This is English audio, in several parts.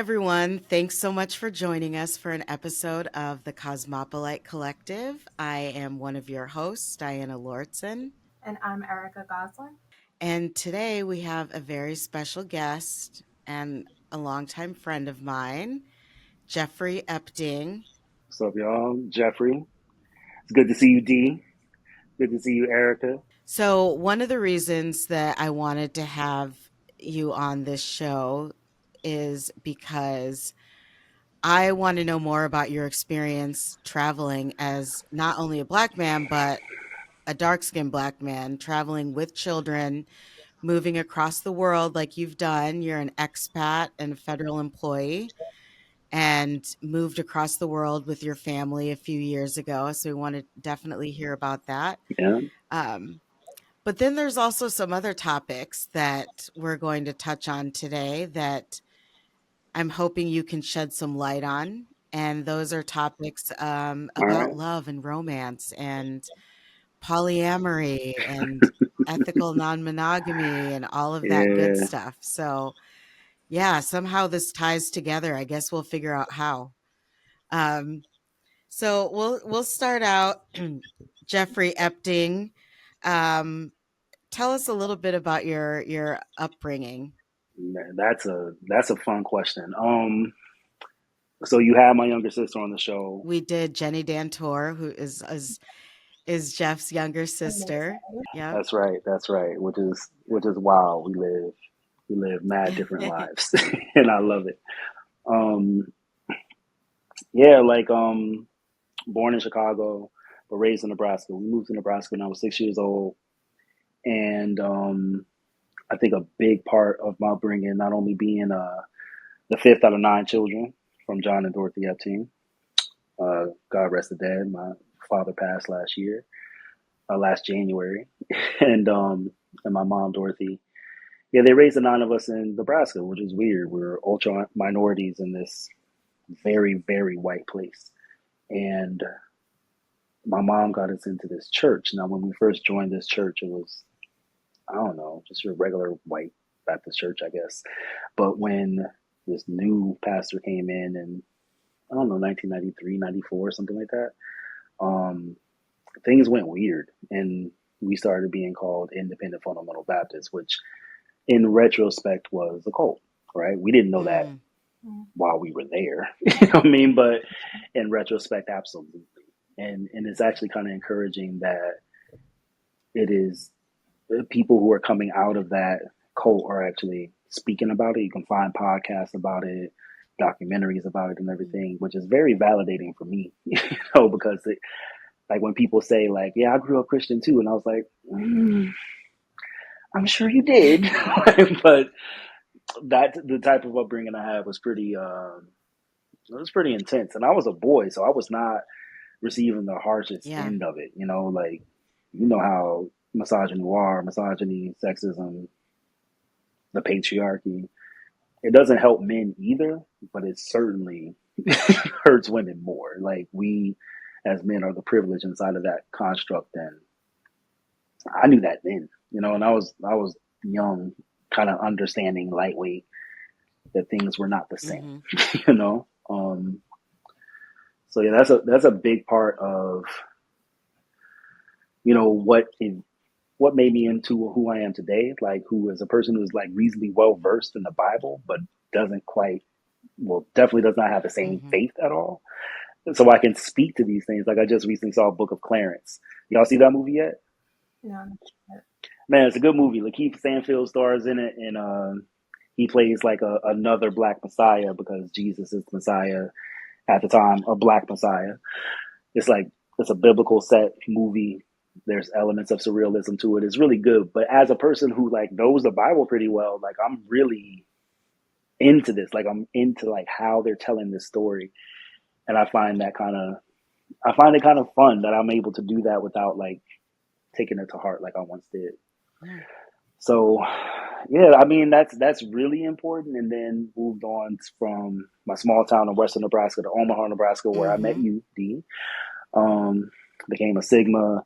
everyone. Thanks so much for joining us for an episode of the Cosmopolite Collective. I am one of your hosts, Diana Lortzen. And I'm Erica Goslin. And today we have a very special guest and a longtime friend of mine, Jeffery Epting. What's up, y'all? Jeffrey. It's good to see you, D. Good to see you, Erica. So, one of the reasons that I wanted to have you on this show is because I want to know more about your experience traveling as not only a Black man, but a dark skinned Black man traveling with children, moving across the world like you've done. You're an expat and a federal employee and moved across the world with your family a few years ago. So we want to definitely hear about that. Yeah. Um, but then there's also some other topics that we're going to touch on today that I'm hoping you can shed some light on. And those are topics All about right. love and romance and polyamory and ethical non-monogamy and all of that good Yeah. stuff. So, yeah, somehow this ties together. I guess we'll figure out how. Um, so we'll start out. Jeffrey Epting, tell us a little bit about your upbringing. Man, that's a fun question. So you had my younger sister on the show. We did Jenny Dantor, who is Jeff's younger sister. Yep. That's right. That's right. Which is wild. We live mad different lives, and I love it. Um, yeah, born in Chicago, but raised in Nebraska. We moved to Nebraska when I was 6 years old, and I think a big part of my upbringing, not only being the fifth out of nine children from John and Dorothy Epting. God rest the dead. My father passed last January, and my mom Dorothy. Yeah, they raised the nine of us in Nebraska, which is weird. We're ultra minorities in this very, very white place, and my mom got us into this church. Now, when we first joined this church, it was, I don't know, just your regular white Baptist church, I guess. But when this new pastor came in I don't know, 1993, 94, something like that, um, things went weird. And we started being called Independent Fundamental Baptists, which in retrospect was a cult, right? We didn't know that Mm, while we were there, you know what I mean? But in retrospect, absolutely. And it's actually kind of encouraging that it is people who are coming out of that cult are actually speaking about it. You can find podcasts about it, documentaries about it, and everything, which is very validating for me, because like when people say like, "Yeah, I grew up Christian too," and I was like, "I'm sure you did," but that the type of upbringing I had was it was pretty intense, and I was a boy, so I was not receiving the harshest yeah. end of it. Like how misogyny, sexism, the patriarchy. It doesn't help men either, but it certainly hurts women more. Like we, as men, are the privileged inside of that construct, and I knew that then. And I was young, kind of understanding lightweight that things were not the same. Hmm. you know. So yeah, that's a big part of what made me into who I am today. Like who is a person who's like reasonably well versed in the Bible, but doesn't quite, well, definitely does not have the same Hmm. faith at all. So I can speak to these things. Like I just recently saw Book of Clarence. Y'all see that movie yet? Yeah. Man, it's a good movie. Lakeith Stanfield stars in it, and he plays like another Black Messiah because Jesus is the Messiah at the time, a Black Messiah. It's like it's a biblical set movie. There's elements of surrealism to it. It's really good. But as a person who like knows the Bible pretty well, like I'm really into this. Like I'm into like how they're telling this story, and I find it kind of fun that I'm able to do that without like taking it to heart like I once did. Yeah. So, yeah, I mean that's really important. And then moved on from my small town in western Nebraska to Omaha, Nebraska, where I met Hmm. you, D. Um, Became a Sigma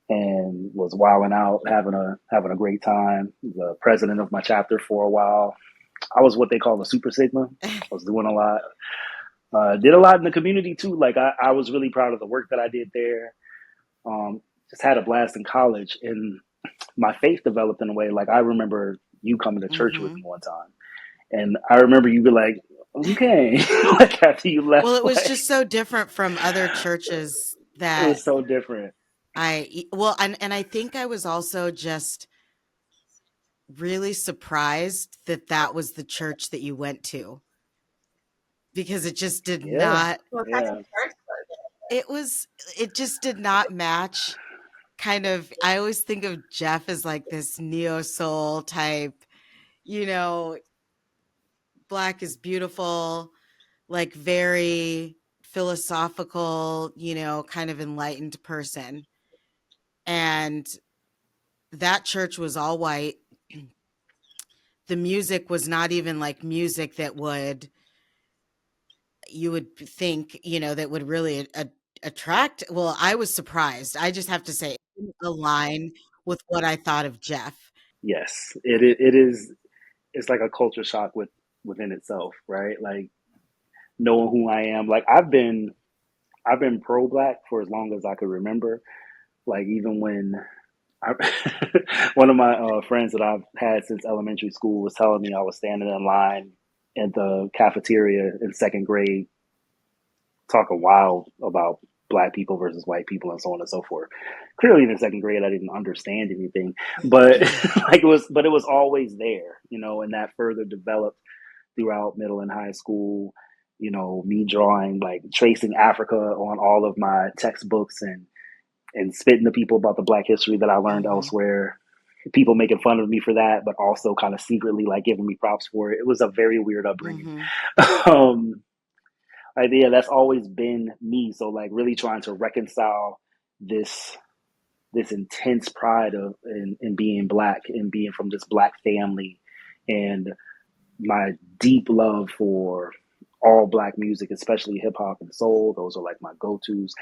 and was wilding out, having a great time. The president of my chapter for a while. I was what they call a super sigma. I was doing a lot. Did a lot in the community too. Like I was really proud of the work that I did there. Just had a blast in college, and my faith developed in a way. Like I remember you coming to church with Hmm. me one time, and I remember you be like, "Okay," like after you Well, left, it was like just so different from other churches it that was so different. well, and I think I was also just really surprised that that was the church that you went to because it just did Yeah, not What kind of yeah, church was it was it just did not match kind of. I always think of Jeff as like this neo soul type, you know, black is beautiful, like very philosophical, kind of enlightened person. And that church was all white. The music was not even like music that would you would think, that would really attract. Well, I was surprised. I just have to say it didn't align with what I thought of Jeff. yes. It is. It's like a culture shock within itself, right? Like knowing who I am. Like I've been pro black for as long as I could remember. Like even when I, one of my friends that I've had since elementary school was telling me I was standing in line at the cafeteria in second grade, talking wild about black people versus white people and so on and so forth. Clearly, in the second grade, I didn't understand anything, but but it was always there, and that further developed throughout middle and high school. Me drawing like tracing Africa on all of my textbooks and spitting to people about the black history that I learned Hmm. elsewhere. People making fun of me for that, but also kind of secretly like giving me props for it. It was a very weird upbringing. Hmm. um, yeah, that's always been me. So like really trying to reconcile this this intense pride of in being black and being from this black family and my deep love for all black music, especially hip hop and soul. Those are like my go tos.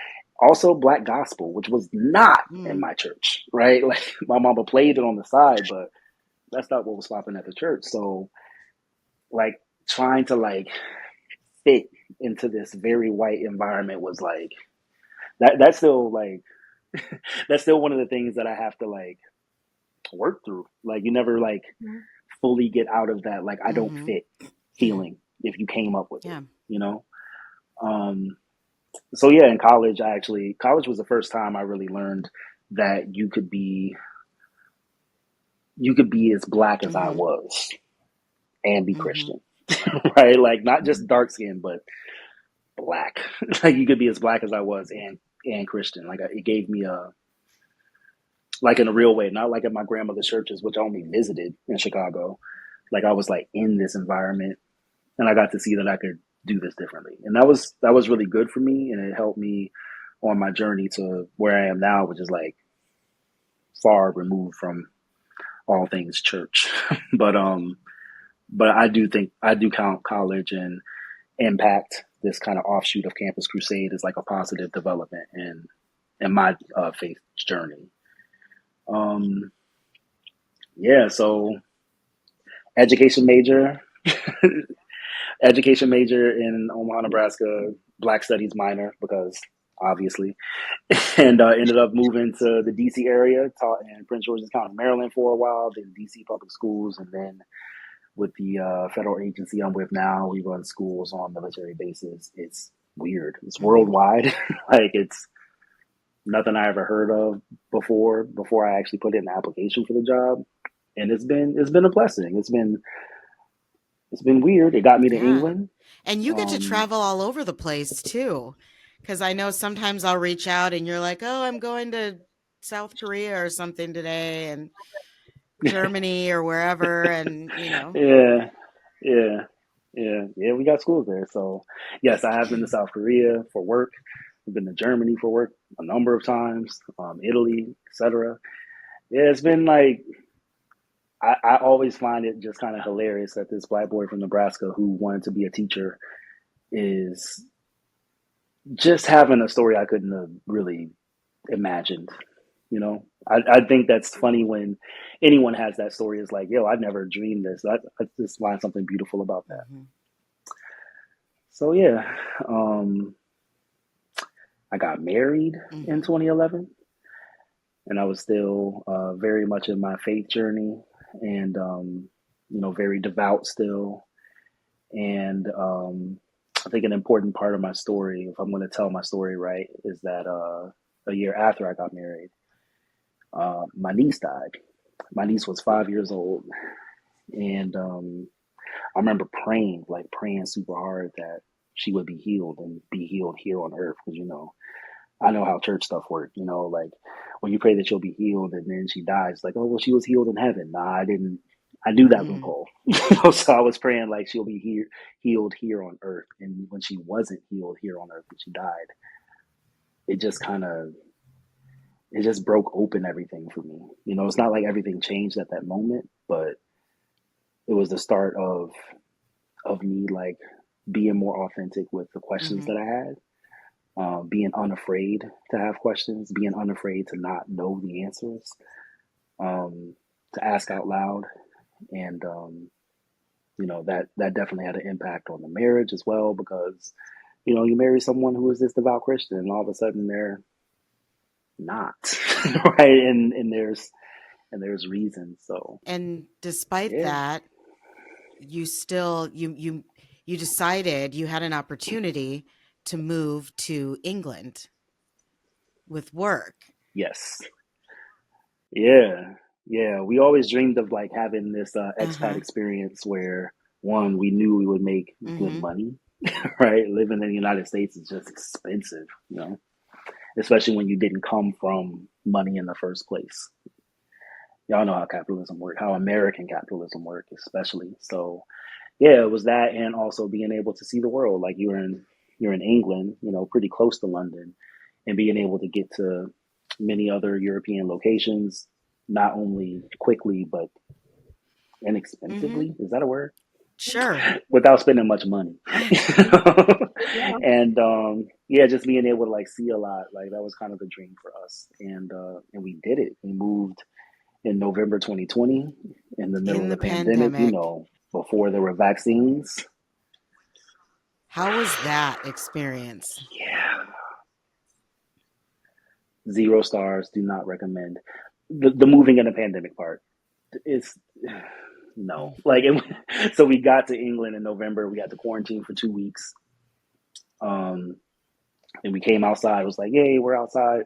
Also, black gospel, which was not in Mm. my church, right? Like my mama played it on the side, but that's not what was popping at the church. So, like trying to like fit into this very white environment was like that. That's still like that's still one of the things that I have to like work through. Like you never like it? fully get out of that. Like I don't Hmm. fit feeling if you came up with it, Yeah. you know. Um, so yeah, in college, college was the first time I really learned that you could be as black as I Hmm. was and be Hmm. Christian, right? Like not just dark skin, but black. Like you could be as black as I was and Christian. Like it gave me a like in a real way, not like at my grandmother's churches, which I only visited in Chicago. Like I was like in this environment, and I got to see that I could do this differently, and that was really good for me, and it helped me on my journey to where I am now, which is like far removed from all things church. but but I do think I do count college and Impact, this kind of offshoot of Campus Crusade, is like a positive development in my faith journey. Um, yeah, so education major, education major in Omaha, Nebraska, Black Studies minor because obviously, and ended up moving to the DC area, taught in Prince George's County, Maryland for a while, then DC public schools, and then with the federal agency I'm with now, we run schools on military bases. It's weird. It's Hmm. worldwide. Like it's nothing I ever heard of before I actually put in the application for the job. And it's been a blessing. It's been weird. It got me to Yeah. England. And you get to Um, travel all over the place too. Because I know sometimes I'll reach out and you're like, oh, I'm going to South Korea or something today and Germany or wherever. And. yeah, yeah, yeah. We got schools there. So yes, I have been to South Korea for work. I've been to Germany for work a number of times. Italy, etc. Yeah, it's been like I always find it just kind of hilarious that this black boy from Nebraska who wanted to be a teacher is just having a story I couldn't have really imagined. You know, I think that's funny when anyone has that story. Is like, yo, I never dreamed this. I just find something beautiful about that. Hmm. So yeah, um, I got married in Hmm. 2011, and I was still very much in my faith journey, and very devout still. And I think an important part of my story, if I'm going to tell my story right, is that a year after I got married, my niece died. My niece was 5 years old, and I remember praying, like praying super hard that she would be healed and be healed here on earth. Because I know how church stuff works. Like when you pray that she'll be healed, and then she dies, like, oh well, she was healed in heaven. Nah, I didn't. I knew that Mm. loophole, so I was praying like she'll be healed here on earth. And when she wasn't healed here on earth, when she died, it just kind of it just broke open everything for me. It's not like everything changed at that moment, but it was the start of me like being more authentic with the questions Hmm. that I had, being unafraid to have questions, being unafraid to not know the answers, to ask out loud, and that definitely had an impact on the marriage as well because you marry someone who is this devout Christian, and all of a sudden they're not, right? And there's reasons. So And despite yeah, that, you still you decided you had an opportunity to move to England with work. yes, yeah, yeah. We always dreamed of like having this expat Uh-huh. experience where one, we knew we would make good Mhm. money, right? Living in the United States is just expensive, especially when you didn't come from money in the first place. Y'all know how capitalism works, how American capitalism works, especially. So yeah, it was that, and also being able to see the world. Like you're in England, pretty close to London, and being able to get to many other European locations, not only quickly but Mhm. inexpensively. Is that a word? Sure. Without spending much money. Yeah. And yeah, just being able to like see a lot, like that was kind of the dream for us, and we did it. We moved in November 2020, in the middle In of the the pandemic. pandemic. Before there were vaccines. How was that experience? Yeah, 0 stars. Do not recommend the moving in the pandemic part. It's no, like so we got to England in November. We had to quarantine for 2 weeks. Um, and we came outside. It was like, yay, we're outside.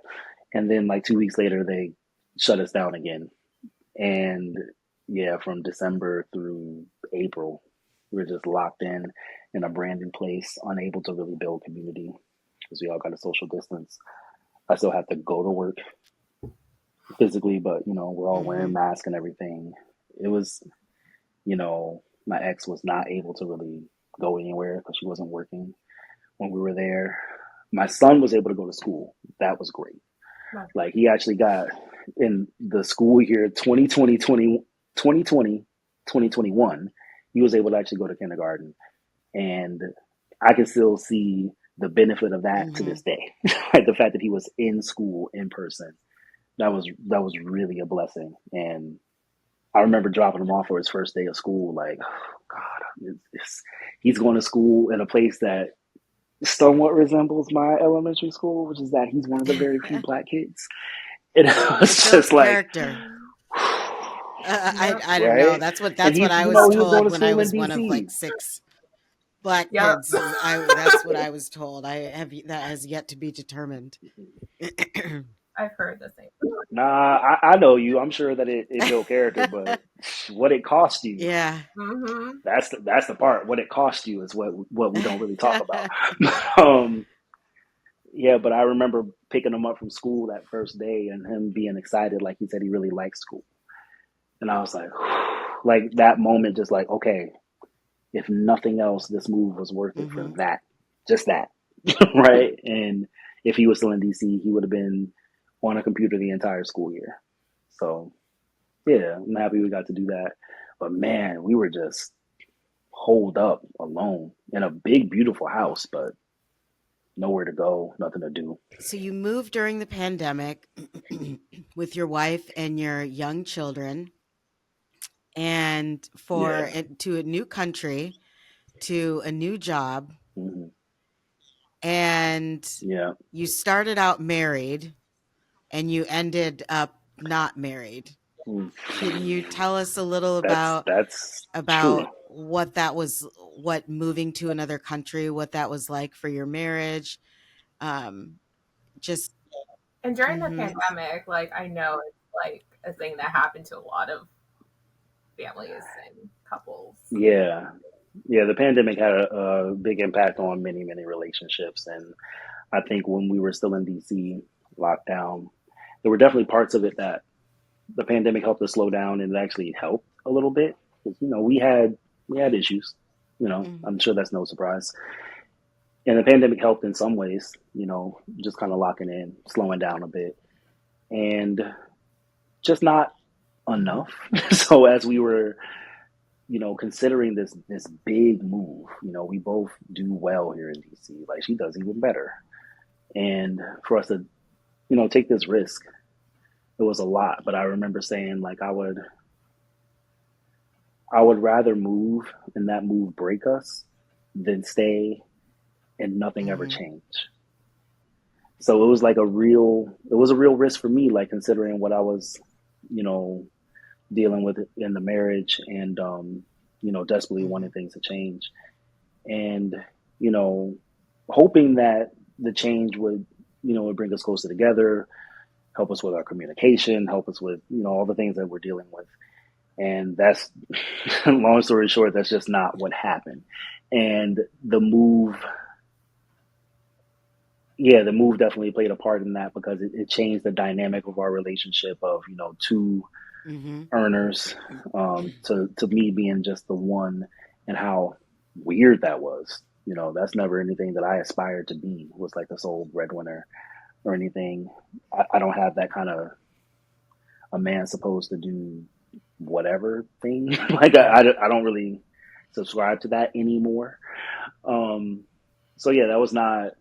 And then like 2 weeks later, they shut us down again. And yeah, from December through April, we were just locked in a brand new place, unable to really build community because we all got a social distance. I still had to go to work physically, but we're all wearing Mhm. masks and everything. It was, my ex was not able to really go anywhere because she wasn't working when we were there. My son was able to go to school. That was great. Right. Like he actually got in the school year 2020, he was able to actually go to kindergarten. And I can still see the benefit of that to this Mhm. day. Like the fact that he was in school in person. That was really a blessing. And I remember dropping him off for his first day of school. Like, oh God, he's going to school in a place that somewhat resembles my elementary school, which is that he's one of the very few black kids. And it It was builds just like, character. Yep. I don't know. right? That's what And that's what I he was was going told to when I school in was one of DC. like six black Yep. kids. That's what I was told. I have that has yet to be determined. I've heard the same. Nah, I know you. I'm sure that it built character, but what it cost you, Yeah. Mm-hmm. that's the part. What it cost you is what we don't really talk about. um, yeah, but I remember picking him up from school that first day and him being excited, like he said he really liked school. And I was like, like that moment, just like, okay, if nothing else, this move was worth it for Hmm. that, just that, right? And if he was still in DC, he would have been on a computer the entire school year. So yeah, I'm happy we got to do that. But man, we were just holed up alone in a big, beautiful house. But nowhere to go, nothing to do. So you moved during the pandemic with your wife and your young children, and Yeah. to a new country, to a new job, Hmm. and Yeah. you started out married and you ended up not married. Mm. Can you tell us a little That's true. about what that was, what moving to another country, what that was like for your marriage? Um, just And during the mhm, pandemic, like I know it's like a thing that happened to a lot of families and couples. Yeah. Yeah, the pandemic had a big impact on many, many relationships. And I think when we were still in DC lockdown, there were definitely parts of it that the pandemic helped us slow down, and it actually helped a little bit. 'Cause, we had issues. mhm, I'm sure that's no surprise. And the pandemic helped in some ways, just kind of locking in, slowing down a bit, and just not mhm, enough. So as we were, considering this big move, we both do well here in DC. Like she does even better. And for us to, take this risk, it was a lot. But I remember saying like I would rather move and that move break us than stay and nothing ever mhm, change. So it was a real risk for me, like considering what I was, you know, dealing with in the marriage and, desperately wanting mhm, things to change. And, you know, hoping that the change would bring us closer together, help us with our communication, help us with, all the things that we're dealing with. And that's, long story short, that's just not what happened. And the move definitely played a part in that because it changed the dynamic of our relationship of, two mhm. earners, to me being just the one, and how weird that was. That's never anything that I aspired to be, was like the sole breadwinner or anything. I don't have that kind of a man supposed to do whatever thing. Like I don't really subscribe to that anymore. Um, so yeah, that was not.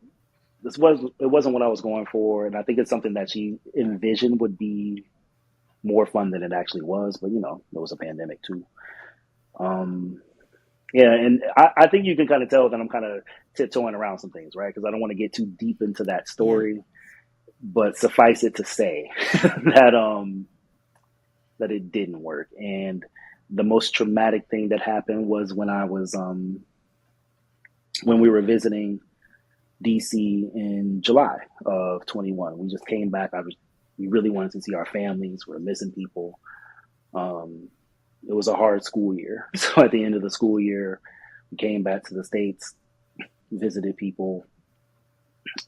It wasn't what I was going for, and I think it's something that she envisioned would be more fun than it actually was. But there was a pandemic too. Um, yeah, and I think you can kind of tell that I'm kind of tiptoeing around some things, right? Because I don't want to get too deep into that Yeah. story. But suffice it to say that it didn't work. And the most traumatic thing that happened was when we were visiting DC in July of 21. We just came back. We really wanted to see our families. We were missing people. Um, it was a hard school year. So at the end of the school year, we came back to the States, visited people,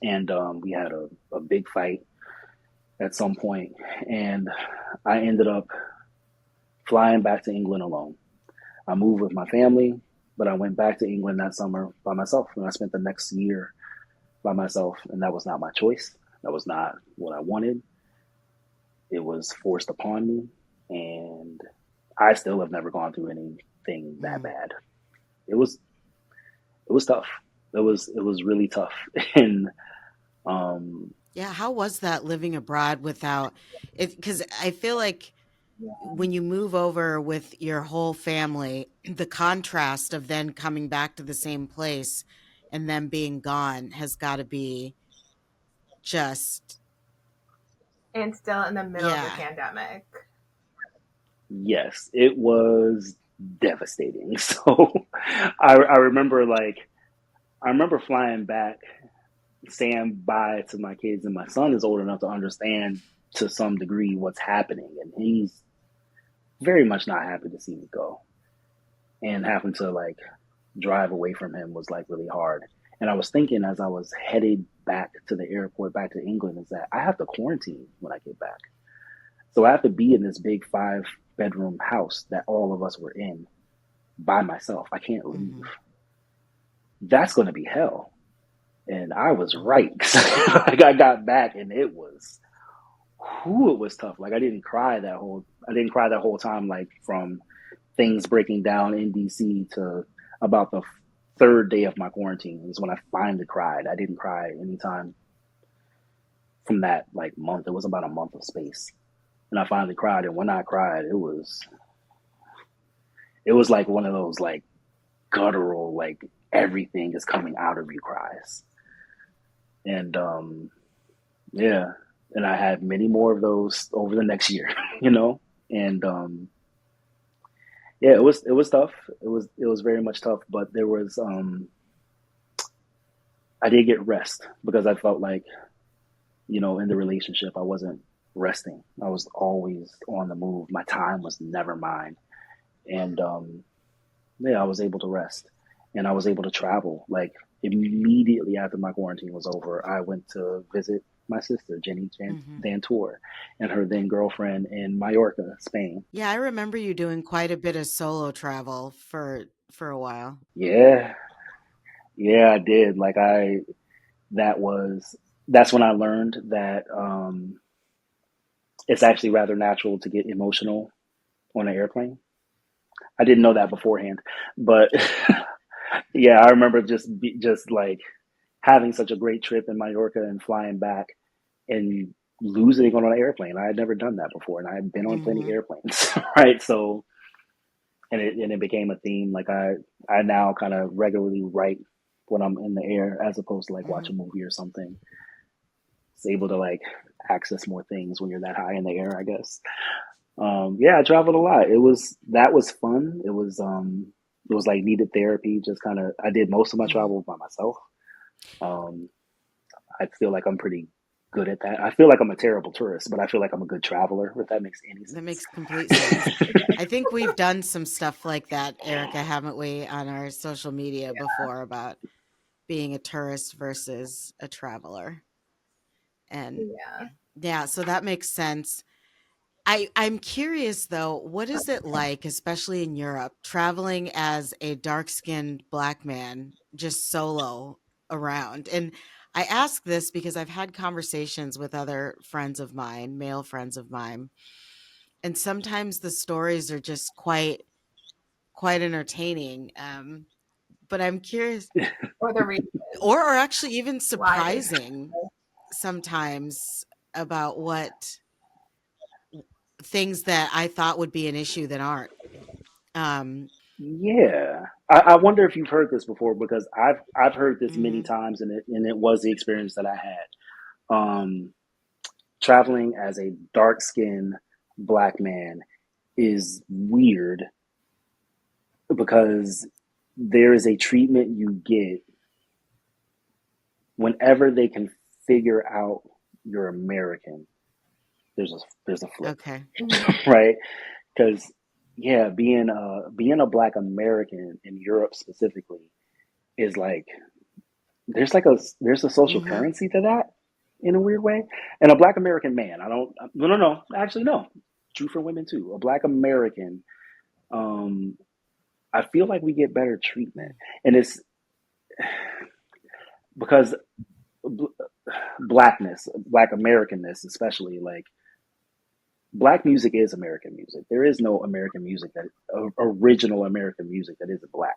and we had a big fight at some point. And I ended up flying back to England alone. I moved with my family, but I went back to England that summer by myself, and I spent the next year by myself. And that was not my choice. That was not what I wanted. It was forced upon me, and I still have never gone through anything that Mhm. bad. It was tough. It was really tough, and um, Yeah, how was that living abroad without it? Because I feel like Yeah. when you move over with your whole family, the contrast of then coming back to the same place and then being gone has got to be just, And still in the middle of the yeah. pandemic. yes, it was devastating. So I remember flying back, saying bye to my kids, and my son is old enough to understand to some degree what's happening, and he's very much not happy to see me go. And having to like drive away from him was like really hard. And I was thinking as I was headed back to the airport, back to England, is that I have to quarantine when I get back. So I have to be in this big 5-bedroom house that all of us were in by myself. I can't leave. Mhm, That's going to be hell. And I was mhm, right. Like I got back and it was tough. Like I didn't cry that whole time, like from things breaking down in DC to about the third day of my quarantine is when I finally cried. I didn't cry anytime from that like month. It was about a month of space, and I finally cried. And when I cried, it was like one of those like guttural, like everything is coming out of you cries. And yeah, and I had many more of those over the next year, you know. And yeah, it was tough. It was very much tough, but there was I did get rest because I felt like, in the relationship I wasn't resting. I was always on the move. My time was never mine. And yeah, I was able to rest and I was able to travel. Like immediately after my quarantine was over, I went to visit my sister, Jenny Hmm. Dantour, and her then girlfriend in Mallorca, Spain. Yeah, I remember you doing quite a bit of solo travel for a while. Yeah, yeah, I did. That was, that's when I learned that it's actually rather natural to get emotional on an airplane. I didn't know that beforehand, but yeah, I remember just like having such a great trip in Mallorca and flying back and losing on an airplane. I had never done that before, and I had been on plenty of Hmm. airplanes, right? So, and it became a theme. Like I now kind of regularly write when I'm in the air, as opposed to like watch a Hmm. movie or something. It's able to like access more things when you're that high in the air, I guess. Yeah, I traveled a lot. That was fun. It was like needed therapy. Just kind of, I did most of my Hmm. travel by myself. Um, I feel like I'm pretty good at that. I feel like I'm a terrible tourist, but I feel like I'm a good traveler, if that makes any That sense. makes complete sense. I think we've done some stuff like that, Erica, haven't we, on our social media before about being a tourist versus a traveler. And Yeah. yeah, so that makes sense. I'm curious though, what is it like, especially in Europe, traveling as a dark-skinned black man just solo around? And I ask this because I've had conversations with other friends of mine, male friends of mine, and sometimes the stories are just quite entertaining. But I'm curious, Or the reason or actually even why they surprising sometimes about what things that I thought would be an issue that aren't. Um, Yeah, I wonder if you've heard this before because I've heard this many mhm, times, and it was the experience that I had. Traveling as a dark skinned black man is weird because there is a treatment you get whenever they can figure out you're American. There's a flip, okay. Mhm. right? Because yeah, being a black American in Europe specifically is like there's a social Mhm. currency to that in a weird way. And a black American man, I don't no no no actually no, true for women too. A black American, um, I feel like we get better treatment, and it's because blackness, black Americanness, especially like black music is American music. There is no American music that original American music that isn't black.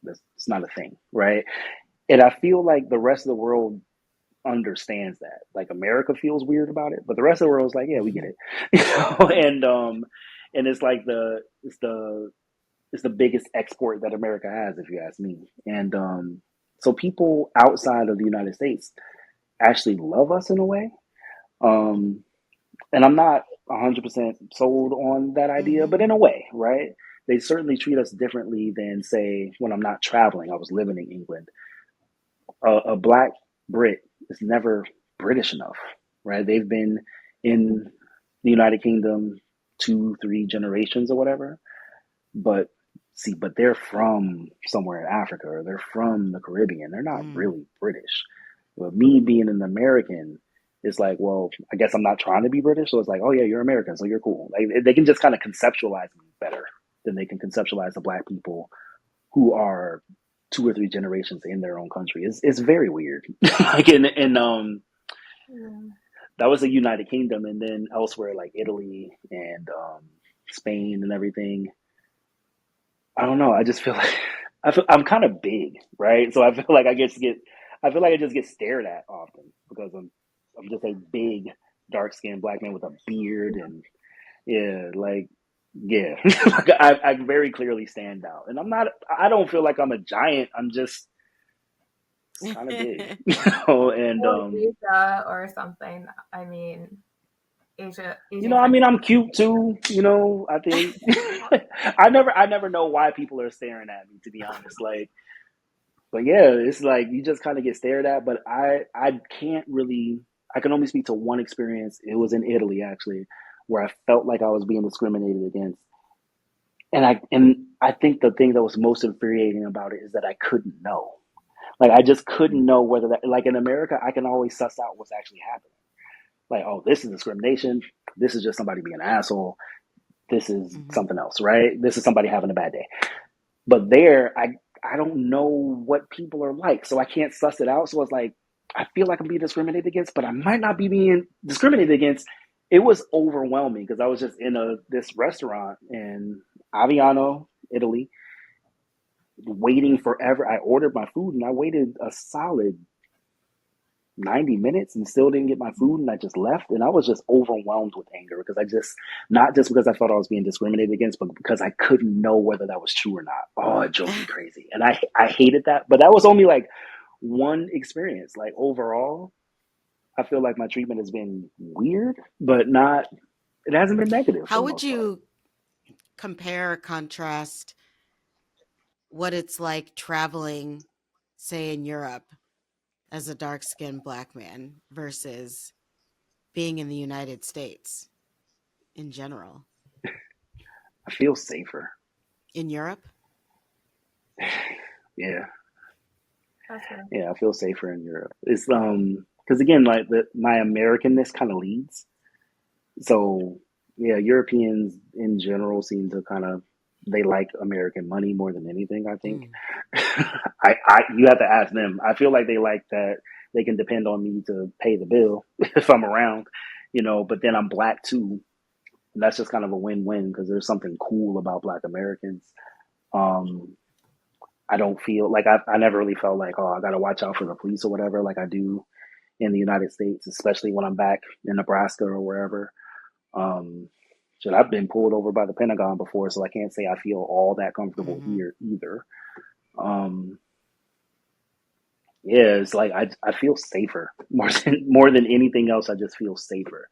It's not a thing, right? And I feel like the rest of the world understands that. Like America feels weird about it, but the rest of the world is like, yeah, we get Mhm. it. And it's like it's the biggest export that America has, if you ask me. And so people outside of the United States actually love us in a way. Um, and I'm not 100% sold on that idea, but Mhm. in a way, right? They certainly treat us differently than, say, when I'm not traveling. I was living in England. A black Brit is never British enough, right? They've been in the United Kingdom 2, 3 generations or whatever, but but they're from somewhere in Africa or they're from the Caribbean. They're not Mm. really British. But me being an American, it's like, well, I guess I'm not trying to be British, so it's like, oh yeah, you're American, so you're cool. Like they can just kind of conceptualize me better than they can conceptualize the black people who are 2 or 3 generations in their own country. It's very weird. Like Yeah. that was the United Kingdom, and then elsewhere like Italy and Spain and everything. I don't know. I just feel like I'm kind of big, right? So I feel like I feel like I just get stared at often because I'm just a big, dark skinned black man with a beard and yeah, like yeah, like I very clearly stand out, and I'm not. I don't feel like I'm a giant. I'm just kind of big, and Or Asia or something. I mean, you know, Asian I mean, countries. I'm cute too. You know, I think I never know why people are staring at me. To be honest, like, but yeah, it's like you just kind of get stared at. But I can't really. I can only speak to one experience. It was in Italy actually, where I felt like I was being discriminated against, and I think the thing that was most infuriating about it is that I couldn't know. Like I just couldn't know whether that, like in America, I can always suss out what's actually happening. Like, oh, this is discrimination. This is just somebody being an asshole. This is Mhm. something else, right? This is somebody having a bad day. But there, I don't know what people are like, so I can't suss it out. So it's like I feel like I'm being discriminated against, but I might not be being discriminated against. It was overwhelming because I was just in this restaurant in Aviano, Italy, waiting forever. I ordered my food and I waited a solid 90 minutes and still didn't get my food and I just left and I was just overwhelmed with anger because I just not just because I thought I was being discriminated against but because I couldn't know whether that was true or not. Oh, it drove me crazy. And I hated that, but that was only like one experience. Like overall, I feel like my treatment has been weird, but not it hasn't been negative for How the would most part. you compare or contrast what it's like traveling, say, in Europe as a dark skinned black man versus being in the United States in general? I feel safer. In Europe? Yeah. That's right. Yeah, I feel safer in Europe. It's because again, like my Americanness kind of leads. So yeah, Europeans in general seem to kind of they like American money more than anything. I think. Mm. I you have to ask them. I feel like they like that they can depend on me to pay the bill if I'm around, you know. But then I'm black too, and that's just kind of a win-win because there's something cool about Black Americans. Um, I don't feel like I never really felt like oh I got to watch out for the police or whatever like I do in the United States, especially when I'm back in Nebraska or wherever. Um, shit, I've been pulled over by the Pentagon before, so I can't say I feel all that comfortable Hmm. here either. Um, yeah, it's like I feel safer more than anything else. I just feel safer.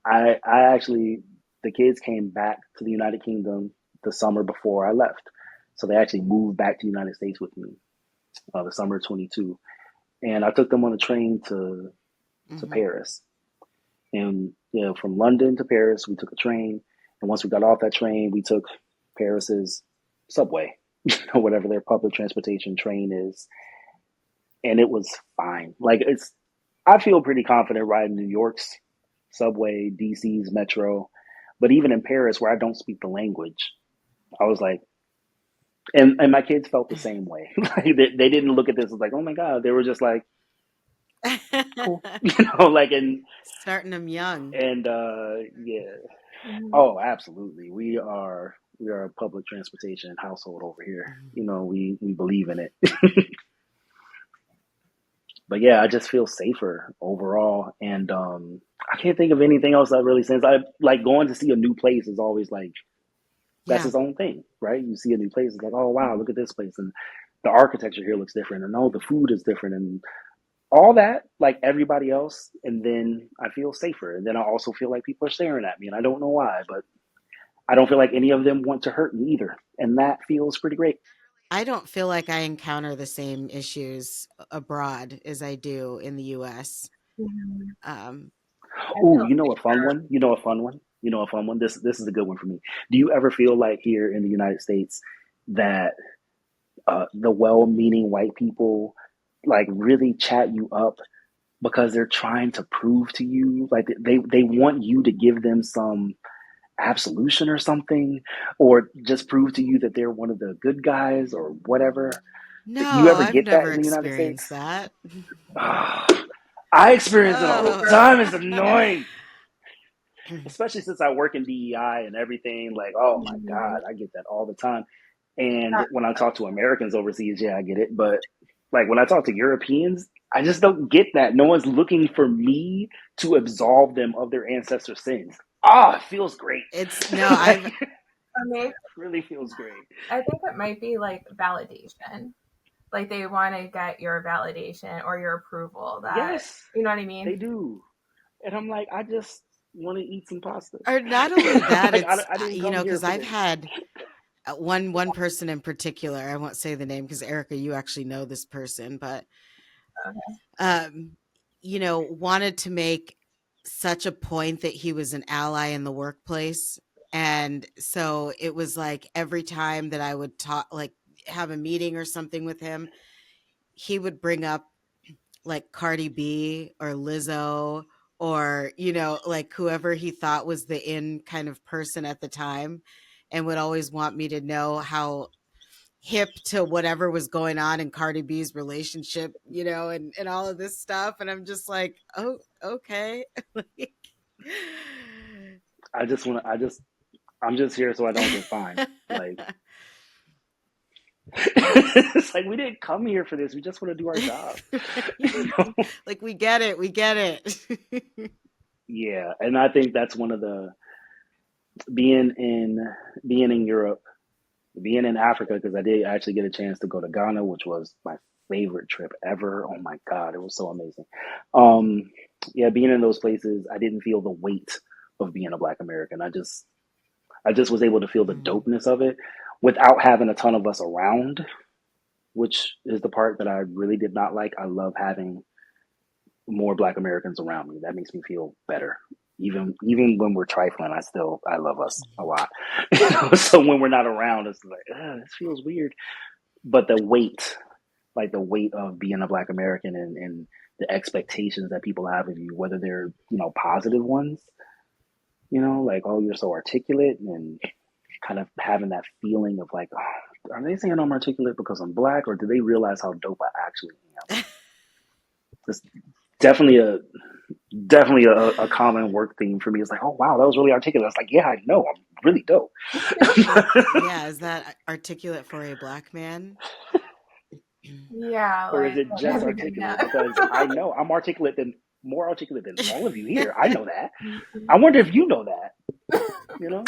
I actually the kids came back to the United Kingdom the summer before I left, so they actually moved back to the United States with me the summer of 22, and I took them on a train to Hmm. Paris. And you know, from London to Paris, we took a train. And once we got off that train, we took Paris's subway, or whatever their public transportation train is. And it was fine. Like it's, I feel pretty confident riding New York's subway, DC's metro, but even in Paris, where I don't speak the language, I was like, and my kids felt the same way. Like they didn't look at this as like, oh my god, they were just like, cool, you know, like Starting them young. yeah, Mm-hmm. oh, absolutely. We are a public transportation household over here. Mhm. You know, we believe in it. But yeah, I just feel safer overall, and I can't think of anything else that really since I like going to see a new place is always like that's Yeah. its own thing, right? You see a new place, it's like oh wow, look at this place, and the architecture here looks different, and oh the food is different, and all that like everybody else, and then I feel safer, and then I also feel like people are staring at me, and I don't know why, but I don't feel like any of them want to hurt me either. And that feels pretty great. I don't feel like I encounter the same issues abroad as I do in the US. Mm-hmm. Um, I Ooh, feel you know a fun safer. one? You know a fun one? You know a fun one? This is a good one for me. Do you ever feel like here in the United States that the well-meaning white people like really chat you up because they're trying to prove to you like they want you to give them some absolution or something or just prove to you that they're one of the good guys or whatever. Do you no, ever I've get that never in the United States? experienced that. I experience it all the Oh. time. It's annoying, especially since I work in DEI and everything. Like, oh my Mm-hmm. god, I get that all the time. And when I talk to Americans overseas, yeah, I get it. But like when I talk to Europeans, I just don't get that. No one's looking for me to absolve them of their ancestors' sins. Ah, it feels great. It's no, I've Like, For me, really feels great. I think it might be like validation. Like they want to get your validation or your approval that, Yes, you know what I they mean? do. And I'm like, I just want to eat some pasta. or not only that, Like, it's I didn't come here because for I've this. had one person in particular. I won't say the name because Erica, you actually know this person, but Okay. um, wanted to make such a point that he was an ally in the workplace. And so it was like every time that I would talk, like have a meeting or something with him, he would bring up like Cardi B or Lizzo or, like whoever he thought was the in kind of person at the time and would always want me to know how hip to whatever was going on in Cardi B's relationship, and all of this stuff. And I'm just like, oh, okay. Like, I just want to, I'm just here so I don't get fined. Like, it's like we didn't come here for this. We just want to do our job. You right. know? Like, we get it. We get it. Yeah, and I think that's one of the being in being in Europe, being in Africa, because I did actually get a chance to go to Ghana, which was my favorite trip ever. Oh my God, it was so amazing. Um, yeah, being in those places, I didn't feel the weight of being a Black American. I just was able to feel the Mhm. dopeness of it without having a ton of us around, which is the part that I really did not like. I love having more Black Americans around me. That makes me feel better. Even when we're trifling, I love us a lot. So when we're not around, it's like this feels weird. But the weight of being a Black American and the expectations that people have of you, whether they're positive ones, like oh you're so articulate and kind of having that feeling of like, oh, are they saying I'm articulate because I'm Black, or do they realize how dope I actually am? It's definitely a common work theme for me. It's like, oh wow, that was really articulate. I was like, yeah, I know, I'm really dope. Yeah, is that articulate for a Black man? Yeah, Or is like it let just everybody know. articulate? Because I know I'm more articulate than all of you here. I know that. I wonder if you know that. You know.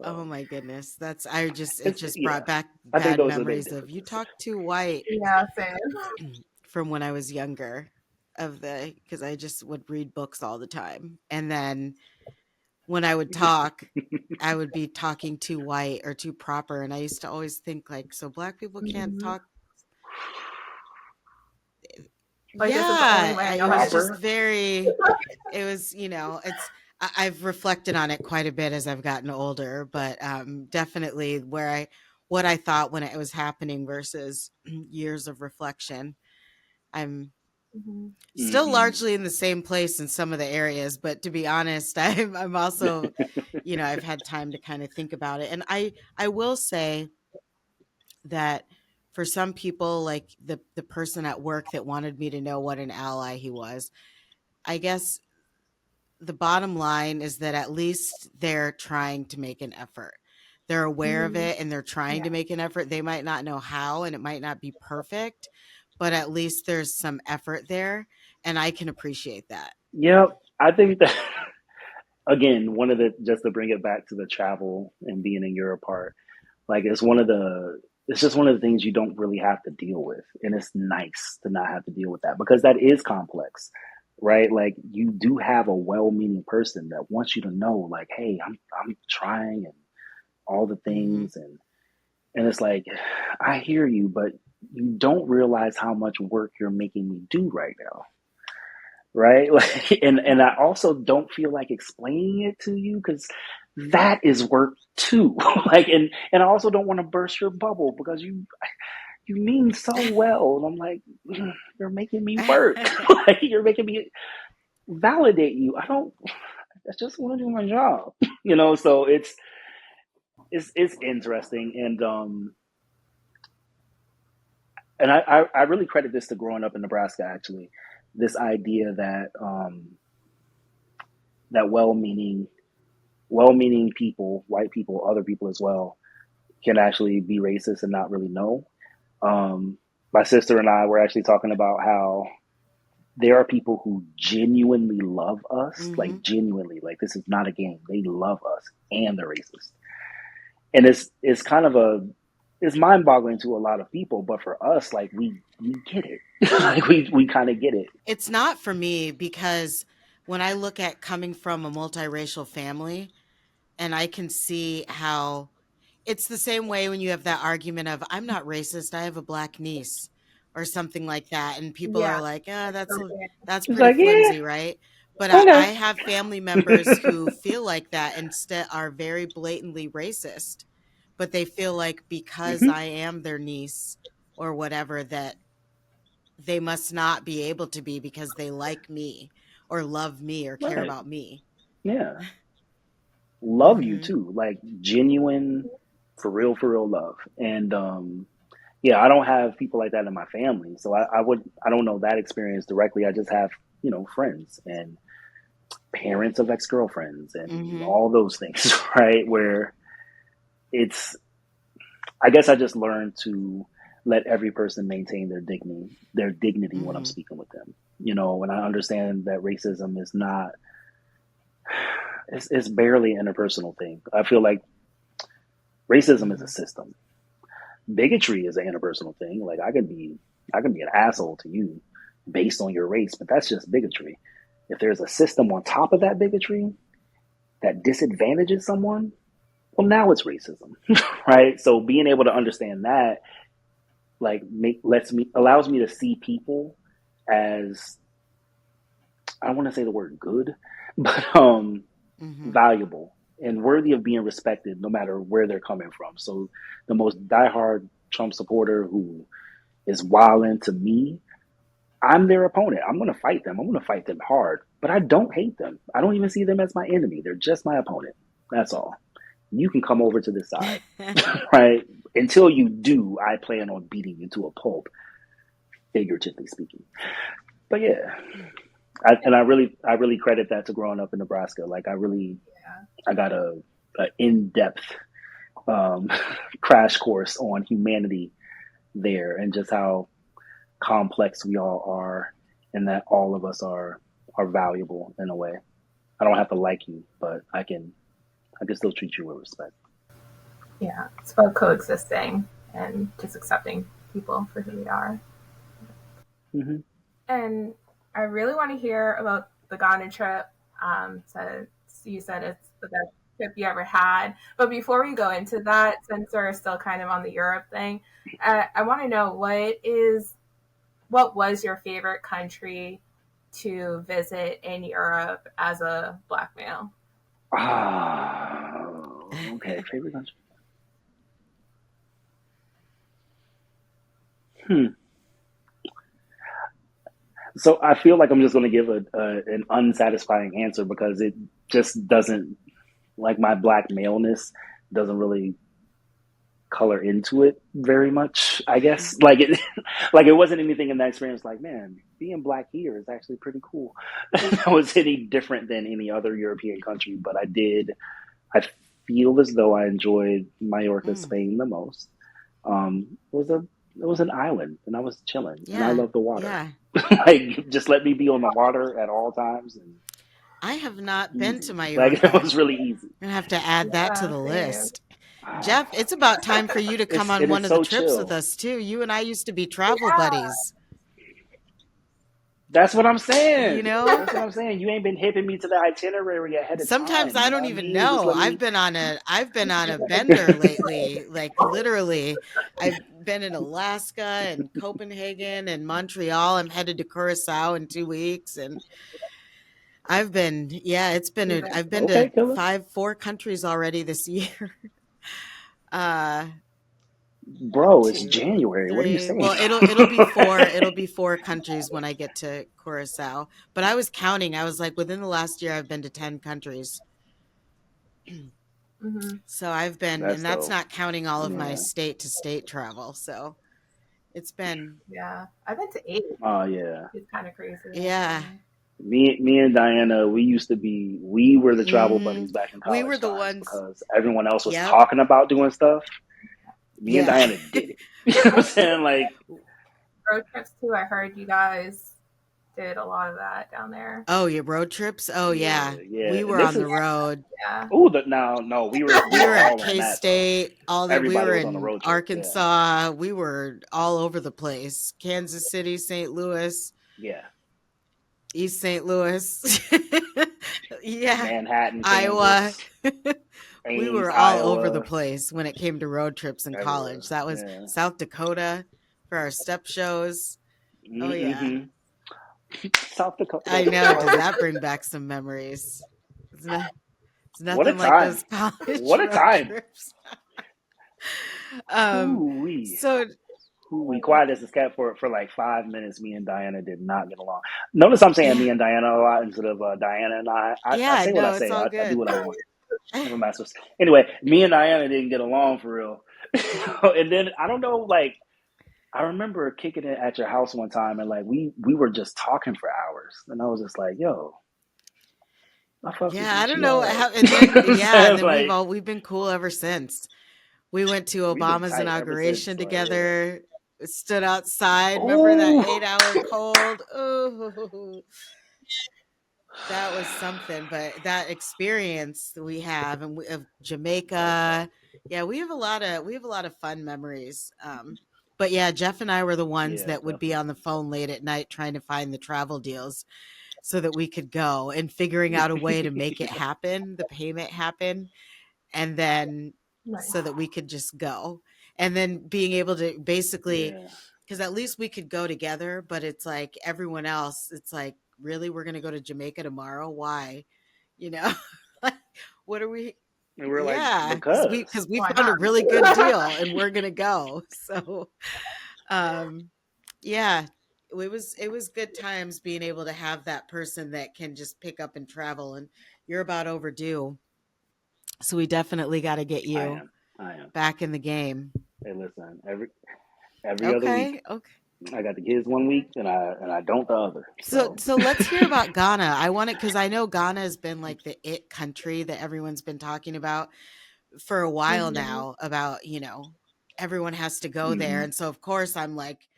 Oh So my goodness. It it's just brought yeah. back I think bad those are the big memories of you differences. talk too white Yeah, same. from when I was younger because I just would read books all the time. And then when I would talk, I would be talking too white or too proper. And I used to always think like, so Black people can't Mhm. talk. Like this is the only Yeah, way I it know how was to do just Proper. very, it was, I've reflected on it quite a bit as I've gotten older, but definitely what I thought when it was happening versus years of reflection. I'm it. Hmm. still Mm-hmm. largely in the same place in some of the areas, but to be honest, I'm also, I've had time to kind of think about it. And I will say that for some people, like the person at work that wanted me to know what an ally he was, I guess the bottom line is that at least they're trying to make an effort. They're aware of Hmm. it and they're trying Yeah. to make an effort. They might not know how and it might not be perfect, but at least there's some effort there. And I can appreciate that. Yep. I think that again, one of the just to bring it back to the travel and being in Europe part, like it's just one of the things you don't really have to deal with, and it's nice to not have to deal with that because that is complex, right? Like you do have a well-meaning person that wants you to know, like, hey, I'm trying and all the Hmm. things, and it's like, I hear you, but you don't realize how much work you're making me do right now, right? Like, and I also don't feel like explaining it to you because that is work too. Like, and I also don't want to burst your bubble because you mean so well, and I'm like, you're making me work. Like, you're making me validate you. I just want to do my job, So it's interesting, and I really credit this to growing up in Nebraska. Actually, this idea that well-meaning people, white people, other people as well, can actually be racist and not really know. Um, my sister and I were actually talking about how there are people who genuinely love us, like Mhm. genuinely, like this is not a game. They love us and they're racist. And it's kind of a it's mind boggling to a lot of people, but for us, like we get it. Like we kind of get it. It's not for me because when I look at coming from a multiracial family, and I can see how it's the same way when you have that argument of I'm not racist, I have a black niece or something like that, and people Yeah. are like, "Ah, that's It's pretty like, yeah, flimsy, right?" But I okay. have family members who feel like that and are very blatantly racist, but they feel like because Hmm. I am their niece or whatever that they must not be able to be because they like me or love me or care Right. about me. Yeah. Love you Mhm. too. Like genuine, for real love. And yeah, I don't have people like that in my family. So I don't know that experience directly. I just have, friends and parents of ex girlfriends and Mhm. all those things, right? Where it's I guess I just learned to let every person maintain their dignity when I'm Mhm. speaking with them. And I understand that racism is not it's barely an interpersonal thing. I feel like racism is a Mhm. system. Bigotry is an interpersonal thing. Like I can be an asshole to you based on your race, but that's just bigotry. If there's a system on top of that bigotry that disadvantages someone, well, now it's racism, right? So being able to understand that, like, allows me to see people as, I don't want to say the word good, but Mhm. valuable and worthy of being respected, no matter where they're coming from. So the most diehard Trump supporter who is wilding to me, I'm their opponent. I'm going to fight them. I'm going to fight them hard, but I don't hate them. I don't even see them as my enemy. They're just my opponent. That's all. You can come over to this side, right? Until you do, I plan on beating you to a pulp, figuratively speaking. But yeah, I really credit that to growing up in Nebraska. Like Yeah. I got a in depth um, crash course on humanity there and just how complex we all are, and that all of us are valuable in a way. I don't have to like you, but I can still treat you with respect. Yeah. It's about coexisting and just accepting people for who they are. Hmm. And I really want to hear about the Ghana trip. So you said it's the best trip you ever had. But before we go into that, since we're still kind of on the Europe thing, I want to know what was your favorite country to visit in Europe as a Black male? Ah, okay. Favorite country? Hmm. So I feel like I'm just going to give an unsatisfying answer because it just doesn't, like, my black maleness doesn't really color into it very much. I guess like it like it wasn't anything in that experience like, man, being black here is actually pretty cool. That was any different than any other European country, but I feel as though I enjoyed Mallorca, Mm. Spain the most. It was an island and I was chilling and I Yeah. love the water. Yeah. Like just let me be on the water at all times and I have not been to easy. Like it Mallorca. was really easy. I'm gonna have to add that to Yeah, the same. list. Jeff, it's about time for you to come on one It's of the so trips with chill. us too. You and I used to be travel Yeah. buddies, That's what I'm you saying. know? That's what I'm saying. You ain't been hipping me to the itinerary ahead of Sometimes time. I You know don't what I even mean? Just know. let me. I've been on a bender lately. Like literally, I've been in Alaska and Copenhagen and Montreal. I'm headed to Curacao in 2 weeks and I've been Okay, to killer. 4 countries already this year. Uh Bro, it's 2, January. What are you 3. saying? Well, it'll be 4 countries when I get to Curacao. But I was counting. I was like within the last year I've been to 10 countries. Hmm. So I've been That's and that's dope. not counting all of my Yeah. state to state travel. So it's been Yeah. I've been to 8. Oh yeah. It's kind of crazy, yeah. actually. Me and Diana, we were the travel Mhm. buddies back in We were college the times ones. because everyone else was Yep. talking about doing stuff. Me and Yeah. Diana did it. You know what I'm saying? Like, Road trips too. I heard you guys did a lot of that down there. Oh, your road trips? Oh, yeah, yeah. yeah. We And were this on is the road. Yeah. oh, no, no. We We were were at all on that though. K-State, we Everybody were was on a in road trip. Yeah, Arkansas. We were all over the place. Kansas City, St. Louis, yeah. East St. Louis. Yeah. Manhattan, Iowa. Kansas, We Ames, were all over the Iowa, place when it came to road trips in college. everywhere. That was Yeah. South Dakota for our step shows. Oh yeah. Mm-hmm. South I Dakota. know. Does Oh, that bring back some memories? It's, not, it's what a nothing like time! those college What a road time! trips. Um, Ooh wee. so Ooh wee. Quiet as a cat for like 5 minutes. Me and Diana did not get along. Notice I'm saying yeah, me and Diana a lot instead of Diana and I yeah, say what I no, it's say. all I do good. what I want. I'm a master. Anyway, me and Diana didn't get along for real. And then I don't know, like I remember kicking it at your house one time, and like we were just talking for hours, and I was just like, "Yo, I fucks with Yeah, you. I don't She know all right." how, and then I'm yeah, and saying? then Like we've been cool ever since. We went to we've been Obama's tight ever inauguration since. Like together. Stood outside. Remember that oh 8 hour cold? Ooh, that was something. But that experience that we have, and of Jamaica, yeah, we have a lot of fun memories. But yeah, Jeff and I were the ones yeah, that would be definitely. on the phone late at night trying to find the travel deals so that we could go, and figuring out a way to make it happen, the payment happen, and then so that Nice. we could just go. And then being able to basically, Yeah, because at least we could go together, but it's like everyone else, it's like, really, we're going to go to Jamaica tomorrow? Why? You know, like, what are we? and we were like, Yeah, because because we Why found a not? really good deal and we're gonna go. So, um, yeah, it was good times being able to have that person that can just pick up and travel. And you're about overdue, so we definitely got to get I you am, I am. back in the game. Hey, listen, every other week, Okay, okay. I got the kids one week, and I don't the other. So, So so let's hear about Ghana. I want it because I know Ghana has been like the it country that everyone's been talking about for a while Hmm. now. About everyone has to go there, hmm and so of course I'm like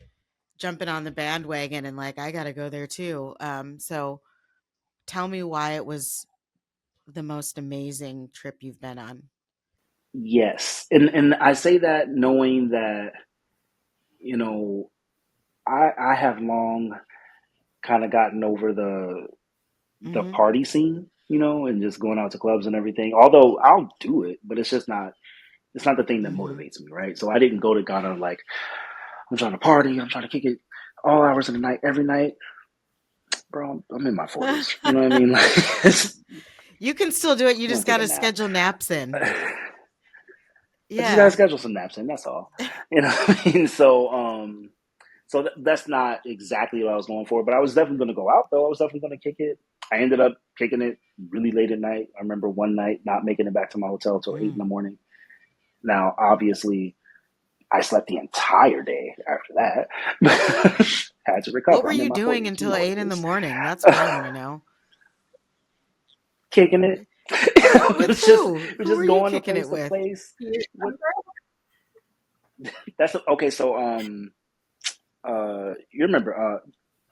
jumping on the bandwagon and like I got to go there too. So tell me why it was the most amazing trip you've been on. yes, and I say that knowing that you know I have long kind of gotten over the Hmm. party scene, and just going out to clubs and everything. Although I'll do it, but it's not the thing that Hmm. motivates me, right? So I didn't go to Ghana like I'm trying to party, I'm trying to kick it all hours of the night, every night, bro. I'm in my 40s, you know what I mean? Like, You can still do it. You I want just to take got a to nap. schedule naps in. I just gotta Yeah. schedule some naps in. That's all, you know what I mean? So that's not exactly what I was going for, but I was definitely going to go out though. I was definitely going to kick it. I ended up kicking it really late at night. I remember one night not making it back to my hotel till 8 in the morning. Now, obviously, I slept the entire day after that. Had to What recover. were I'm in you my doing 40s. You until know what it eight in the is. morning? That's what I want to know. Kicking it. it With was just who? it was Who were just you going to kicking place it to with? place. Do you What remember? that's okay. So you remember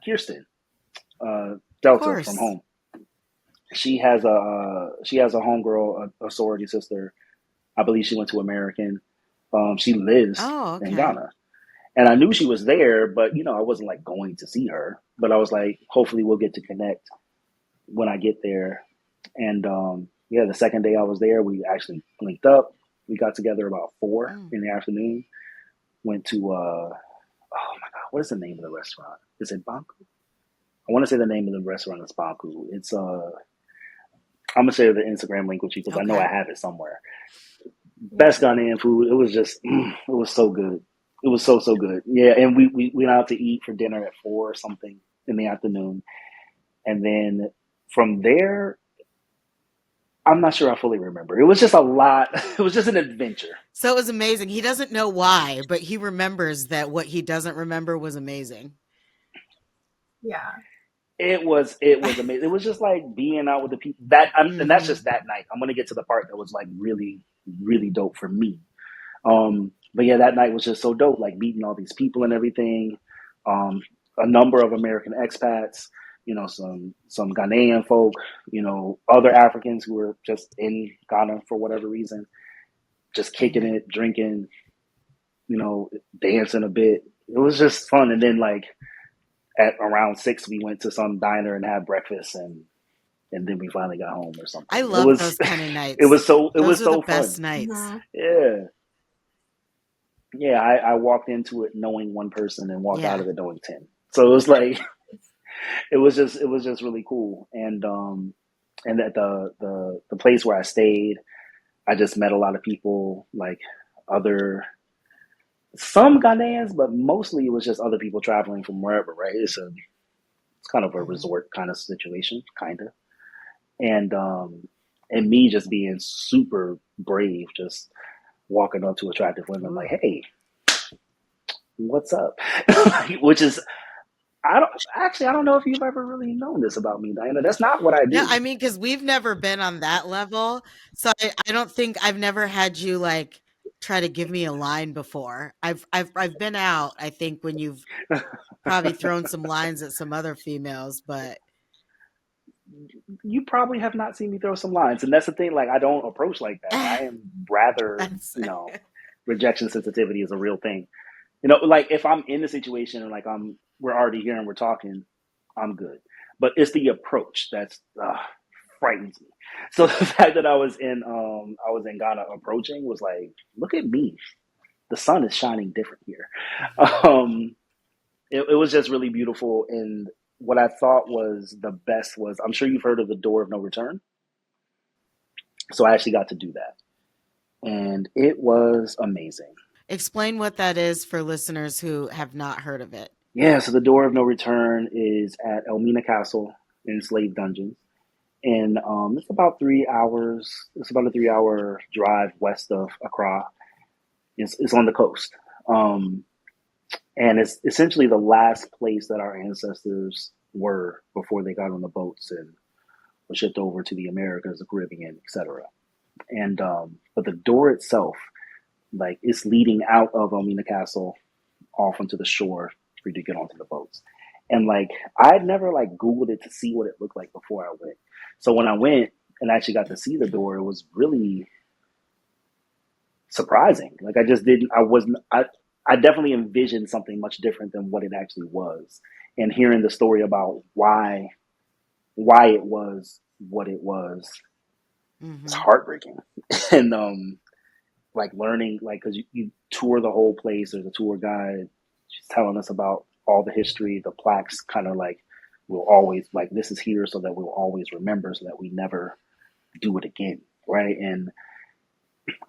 Kirsten Of Delta from course. home. She has a homegirl, a sorority sister. I believe she went to American. She lives Oh, in okay. Ghana, and I knew she was there, but I wasn't like going to see her. But I was like, hopefully, we'll get to connect when I get there. And yeah, the second day I was there, we actually linked up. We got together about 4 Mm. in the afternoon. Went to oh my god, what is the name of the restaurant? Is it Banku? I want to say the name of the restaurant is Banku. It's I'm gonna share the Instagram link with you because I know I Okay. have it somewhere. Yeah. Best Ghanaian food. It was just, it was so good. It was so good. Yeah, and we went out to eat for dinner at 4 or something in the afternoon, and then from there, I'm not sure I fully remember. It was just a lot. It was just an adventure. So it was amazing. He doesn't know why, but he remembers that what he doesn't remember was amazing. Yeah. It was amazing. It was just like being out with the people and that's Hmm. just that night. I'm gonna get to the part that was like really really dope for me. Um, But yeah, that night was just so dope, like meeting all these people and everything. Um, a number of American expats, some Ghanaian folk, other Africans who were just in Ghana for whatever reason, just kicking Mhm. it, drinking, dancing a bit. It was just fun. And then like at around 6, we went to some diner and had breakfast, and then we finally got home or I something. It love was those kind of it nights. was so it Those was are the so best fun. nights. Mm-hmm. Yeah. Yeah, I walked into it knowing one person and walked out Yeah. of it knowing 10. So it was like it was just really cool. And at the place where I stayed, I just met a lot of people, like other some Ghanaians, but mostly it was just other people traveling from wherever, right? It's kind of a Mhm. resort kind of situation, kind of. And me just being super brave, just walking up to attractive women like, Ooh. "Hey, what's up?" Which is I don't know if you've ever really known this about me, Diana. That's not what I No, do. I mean, because we've never been on that level. So I don't think I've never had you like try to give me a line before. I've been out, I think, when you've probably thrown some lines at some other females, but You probably have not seen me throw some lines, and that's the thing. Like, I don't approach like that. I am rather, that's rejection sensitivity is a real thing. Like if I'm in the situation and like we're already here and we're talking, I'm good. But it's the approach that's frightens me. So the fact that I was in Ghana approaching was like, look at me. The sun is shining different here. Um, it was just really beautiful. And what I thought was the best was, I'm sure you've heard of the door of no return. So I actually got to do that. And it was amazing. explain what that is for listeners who have not heard of it. Yeah, so the door of no return is at Elmina Castle in Slave Dungeons. And it's about 3 hours. It's about a 3 hour drive west of Accra. It's on the coast. Um, and it's essentially the last place that our ancestors were before they got on the boats and were shipped over to the Americas, the Caribbean, etc. And but the door itself, like, it's leading out of Elmina Castle off onto the shore for you to get onto the boats. And like, I'd never like Googled it to see what it looked like before I went. So when I went and actually got to see the door, it was really surprising. Like, I just didn't. I definitely envisioned something much different than what it actually was. And hearing the story about why it was what it was, it's Hmm. heartbreaking. And like learning, like, because you tour the whole place. There's a tour guide. She's telling us about all the history. The plaques kind of like, we'll always like, this is here so that we'll always remember, so that we never do it again, right? And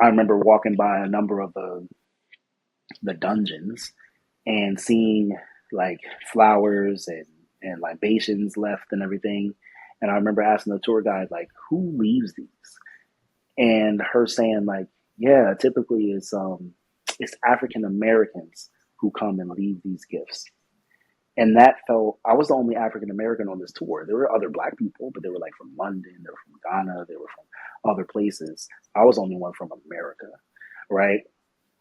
I remember walking by a number of the dungeons and seeing like flowers and libations left and everything. And I remember asking the tour guide, like, who leaves these? And her saying, like, yeah, typically it's African Americans who come and leave these gifts. And that felt, I was the only African American on this tour. There were other black people, but they were like from London, they were from Ghana, they were from other places. I was the only one from America, right?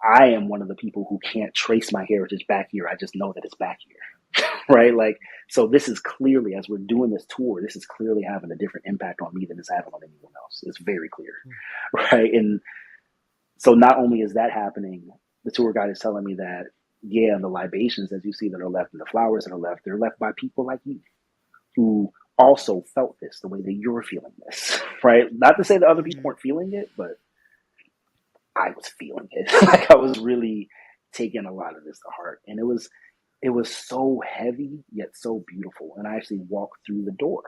I am one of the people who can't trace my heritage back here. I just know that it's back here, right? Like, so this is clearly, as we're doing this tour, this is clearly having a different impact on me than it's having on anyone else. It's very clear, right? And so not only is that happening, the tour guide is telling me that, yeah, the libations that you see that are left and the flowers that are left, they're left by people like you who also felt this the way that you're feeling this, right? Not to say that other people Hmm. weren't feeling it, but I was feeling it. Like, I was really taking a lot of this to heart. And it was so heavy yet so beautiful. And I actually walked through the door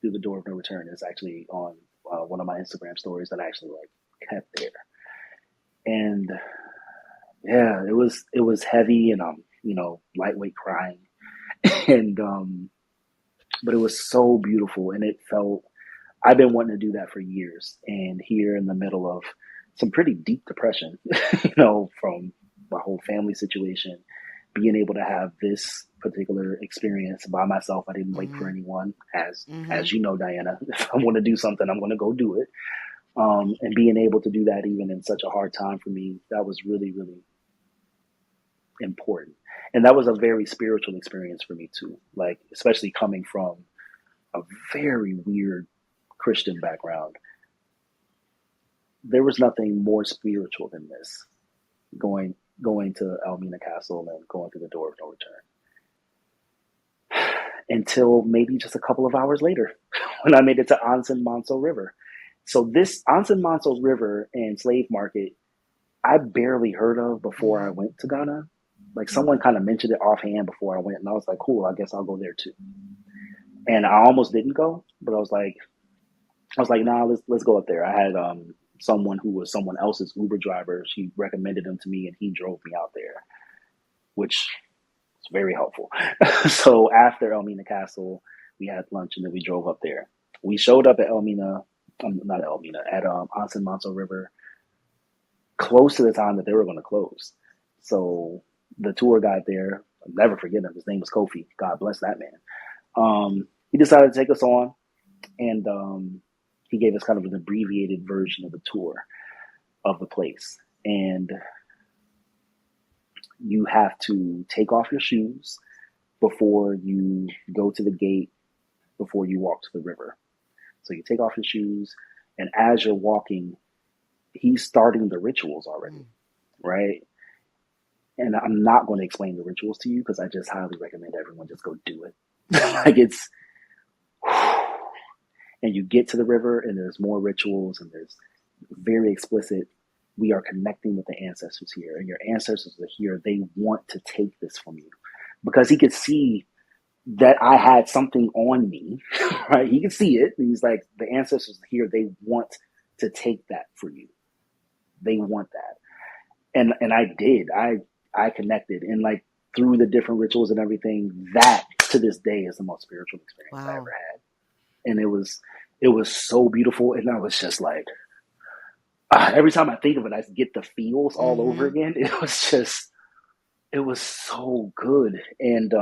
of no return. It's actually on one of my Instagram stories that I actually like kept there. And yeah, it was heavy, and lightweight crying. And but it was so beautiful, and it felt, I've been wanting to do that for years. And here in the middle of some pretty deep depression, from my whole family situation, being able to have this particular experience by myself. I didn't wait for Hmm. anyone, as Hmm. you know, Diana. If I want to do something, I'm going to go do it. And being able to do that even in such a hard time for me, that was really, really. important. And that was a very spiritual experience for me too. Like, especially coming from a very weird Christian background, there was nothing more spiritual than this. Going to Elmina Castle and going through the door of no return. Until maybe just a couple of hours later, when I made it to Anson Manso River. So this Anson Manso River and Slave Market, I barely heard of before I went to Ghana. Like someone kind of mentioned it offhand before I went, and I was like, cool, I guess I'll go there too. And I almost didn't go, but nah, let's go up there. I had someone who was someone else's Uber driver. She recommended him to me, and he drove me out there, which was very helpful. So after Elmina Castle, we had lunch, and then we drove up there. We showed up at Anson Manso River close to the time that they were going to close. So the tour guide there, I'll never forget him. His name was Kofi. God bless that man. He decided to take us on, and he gave us kind of an abbreviated version of the tour of the place. And you have to take off your shoes before you go to the gate, before you walk to the river. So you take off your shoes, and as you're walking, he's starting the rituals already, right? And I'm not going to explain the rituals to you because I just highly recommend everyone just go do it. Like it's, and you get to the river and there's more rituals and there's very explicit, we are connecting with the ancestors here, and your ancestors are here. They want to take this from you because he could see that I had something on me, right? He could see it. And he's like, the ancestors are here. They want to take that for you. They want that. And I did. I connected, and like through the different rituals and everything, that to this day is the most spiritual experience I ever had. And it was so beautiful. And I was just like, every time I think of it, I get the feels all over again. It was so good. And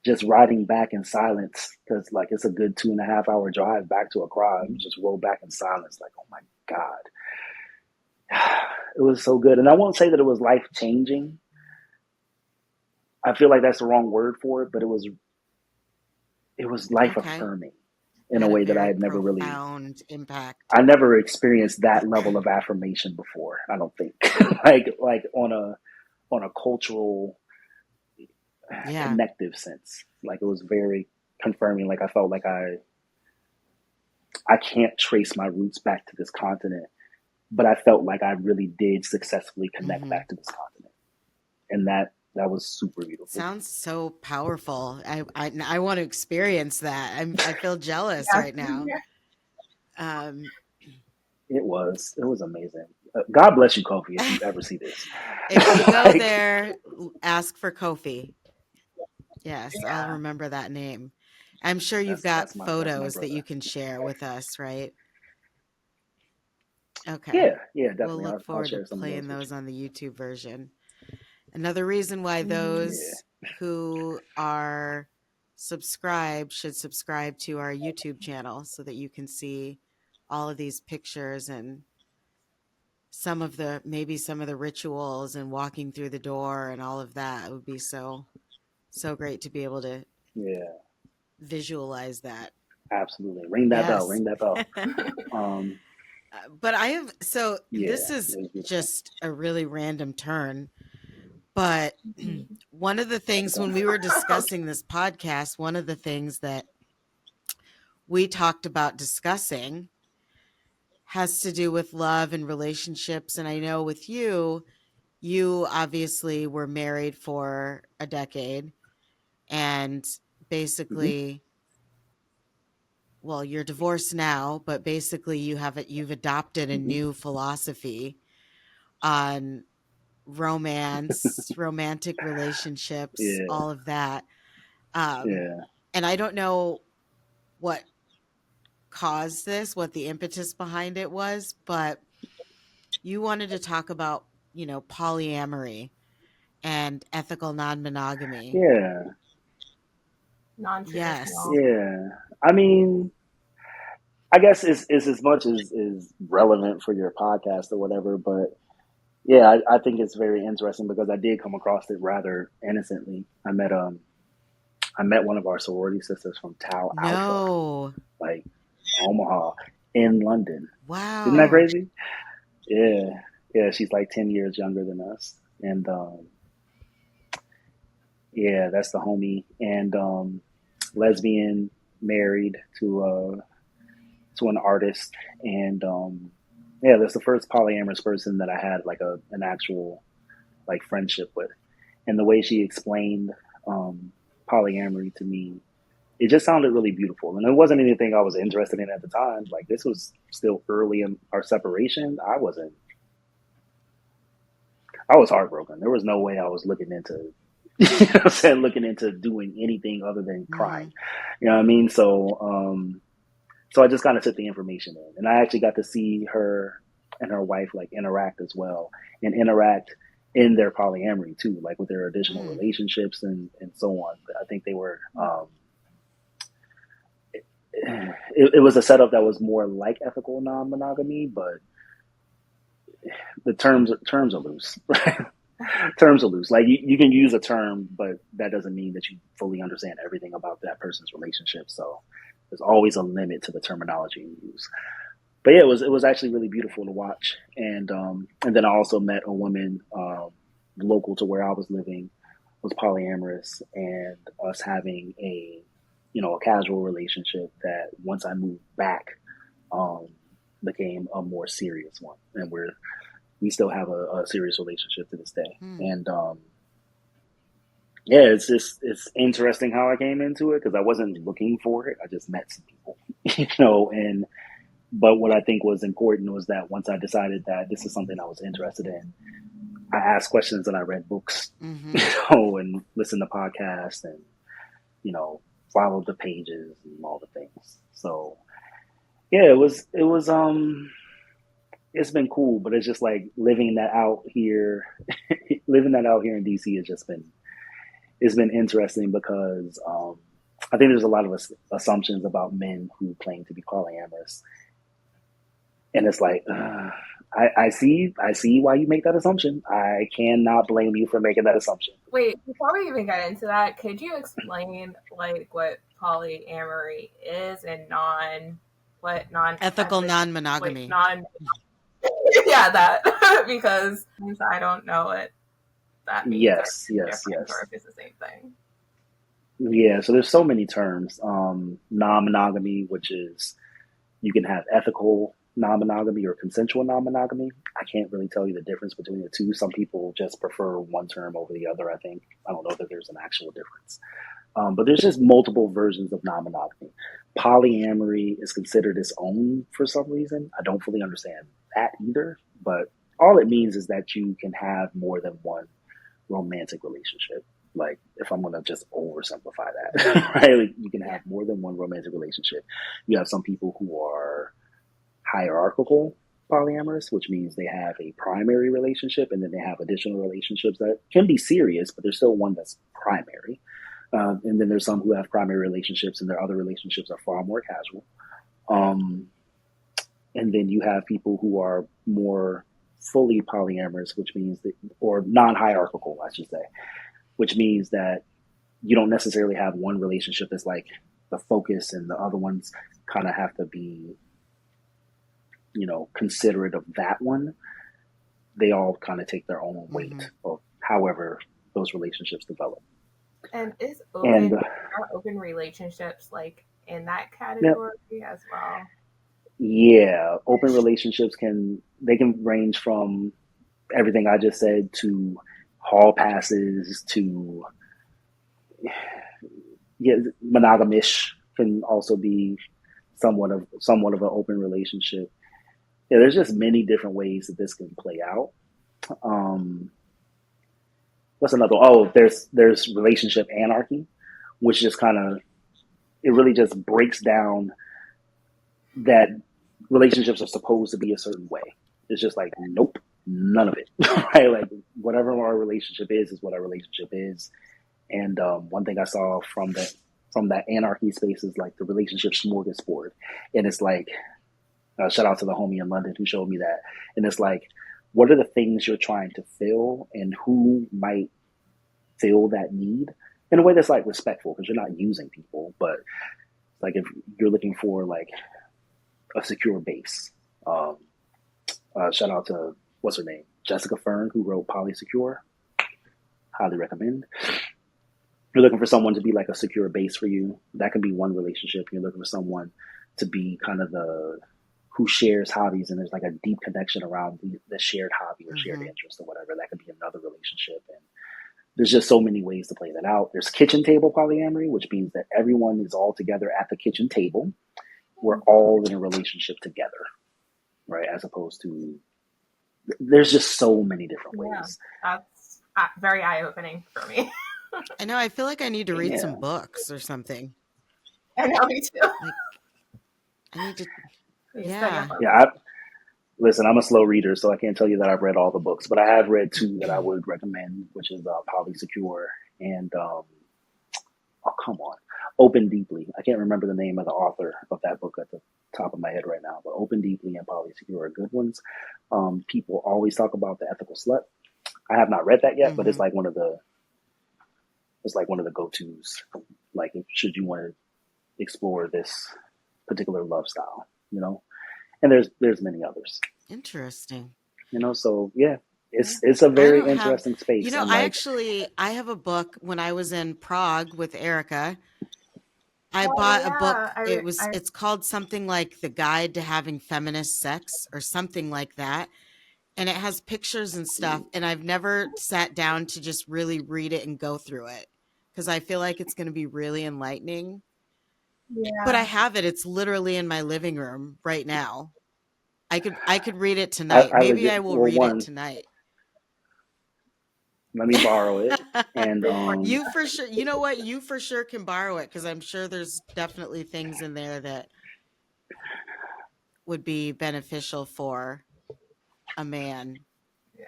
just riding back in silence, because like it's a good 2.5 hour drive back to Accra. You just roll back in silence, like, oh my God. It was so good. And I won't say that it was life changing. I feel like that's the wrong word for it, but it was life affirming in a way that I had never really profound impact. I never experienced that level of affirmation before, I don't think. like on a cultural connective sense. Like it was very confirming. Like I felt like I can't trace my roots back to this continent, but I felt like I really did successfully connect back to this continent. And that was super beautiful. Sounds so powerful. I want to experience that. I feel jealous right now. It was amazing. God bless you, Kofi, if you ever see this. If you go there, ask for Kofi. Yes, I'll remember that name. I'm sure you've got photos that you can share with us, right? Okay. Yeah, definitely. We'll look forward to playing those on the YouTube version. Another reason why those who are subscribed should subscribe to our YouTube channel so that you can see all of these pictures and some of the rituals and walking through the door and all of that. It would be so great to be able to visualize that. Absolutely. Ring that bell. Ring that bell. But this is just a really random turn. But one of the things when we were discussing this podcast, one of the things that we talked about discussing has to do with love and relationships. And I know with you obviously were married for a decade and basically, well, you're divorced now, but basically you've adopted a new philosophy on romance, romantic relationships, all of that. And I don't know what caused this, what the impetus behind it was, but you wanted to talk about, polyamory and ethical non-monogamy. Yeah. Non-traditional. Yeah. I mean, I guess it's as much as is relevant for your podcast or whatever, but Yeah, I think it's very interesting because I did come across it rather innocently. I met one of our sorority sisters from Tau Alpha, No. like Omaha, in London. Isn't that Wow. crazy? Yeah, yeah. She's like 10 years younger than us, and yeah, that's the homie. And lesbian, married to an artist, and yeah, that's the first polyamorous person that I had like an actual like friendship with. And the way she explained um, polyamory to me, it just sounded really beautiful. And it wasn't anything I was interested in at the time. Like this was still early in our separation. I was heartbroken. There was no way I was looking into, you know what I'm saying, looking into doing anything other than crying. Mhm. You know what I mean? So I just kind of took the information in, and I actually got to see her and her wife like interact as well, and interact in their polyamory too, like with their additional Mm. relationships and so on. I think they were. It was a setup that was more like ethical non-monogamy, but the terms are loose. Terms are loose. Like you can use a term, but that doesn't mean that you fully understand everything about that person's relationship. So there's always a limit to the terminology you use. But yeah, it was actually really beautiful to watch. And then I also met a woman local to where I was living, was polyamorous, and us having a casual relationship that once I moved back um, became a more serious one, and we still have a serious relationship to this day. Mm. And yeah, it's interesting how I came into it because I wasn't looking for it. I just met some people, and but what I think was important was that once I decided that this is something I was interested in, I asked questions and I read books, Mhm. and listened to podcasts and you know followed the pages and all the things. So yeah, it's been cool, but it's just like living that out here, living that out here in DC has just been it's been interesting because I think there's a lot of assumptions about men who claim to be polyamorous, and it's like I see why you make that assumption. I cannot blame you for making that assumption. Wait, before we even get into that, could you explain like what polyamory is and what non Ethical wait non-monogamy. non yeah that because I don't know what that means or if Yes, it's yes, different or yes. if it's the same thing. Yeah, so there's so many terms. Non-monogamy, which is you can have ethical non-monogamy or consensual non-monogamy. I can't really tell you the difference between the two. Some people just prefer one term over the other. I don't know that there's an actual difference. But there's just multiple versions of non-monogamy. Polyamory is considered its own for some reason. I don't fully understand that either. But all it means is that you can have more than one romantic relationship. Like, if I'm going to just oversimplify that, right? Like, you can Yeah. have more than one romantic relationship. You have some people who are hierarchical polyamorous, which means they have a primary relationship and then they have additional relationships that can be serious, but there's still one that's primary. And then there's some who have primary relationships and their other relationships are far more casual. Um, and then you have people who are more fully polyamorous, which means that, or non-hierarchical, I should say, which means that you don't necessarily have one relationship that's like the focus and the other ones kind of have to be, considerate of that one. They all kind of take their own weight Mhm. of however those relationships develop. And And are open relationships like in that yeah, category as well? yeah, open relationships can range from everything I just said to hall passes to yeah, monogamish can also be somewhat of an open relationship. Yeah, there's just many different ways that this can play out. Um, what's another? Oh, there's relationship anarchy, which just kind of it really just breaks down that relationships are supposed to be a certain way. It's just like nope, none of it. Right? Like whatever our relationship is what our relationship is. And one thing I saw from that anarchy space is like the relationship smorgasbord, and it's like shout out to the homie in London who showed me that, and it's like what are the things you're trying to fill and who might fill that need in a way that's like respectful because you're not using people, but like if you're looking for like a secure base. Shout out to what's her name, Jessica Fern, who wrote Polysecure. Highly recommend. You're looking for someone to be like a secure base for you. That can be one relationship. You're looking for someone to be kind of the who shares hobbies and there's like a deep connection around the shared hobby or shared interest or whatever. That could be another relationship. And there's just so many ways to play that out. There's kitchen table polyamory, which means that everyone is all together at the kitchen table. We're all in a relationship together, right? As opposed to, there's just so many different ways. That's very eye-opening for me. I know. I feel like I need to read some books or something. I know, me too. Like, I need to. Yeah. Listen, I'm a slow reader, so I can't tell you that I've read all the books, but I have read two that I would recommend, which is Polysecure and oh come on, Open Deeply. I can't remember the name of the author of that book at the top of my head right now, but Open Deeply and Polysecure are good ones. People always talk about The Ethical Slut. I have not read that yet, but it's like one of the go-tos. Like, should you want to explore this particular love style, you know? And there's many others. Interesting. You know, so yeah, it's a very interesting space. You know, I have a book when I was in Prague with Erica. I bought a book. It's called something like The Guide to Having Feminist Sex or something like that. And it has pictures and stuff. And I've never sat down to just really read it and go through it because I feel like it's going to be really enlightening. Yeah. But I have it. It's literally in my living room right now. I could read it tonight. Maybe I will read it tonight. Let me borrow it. And you for sure, you know what? You for sure can borrow it because I'm sure there's definitely things in there that would be beneficial for a man. Yeah.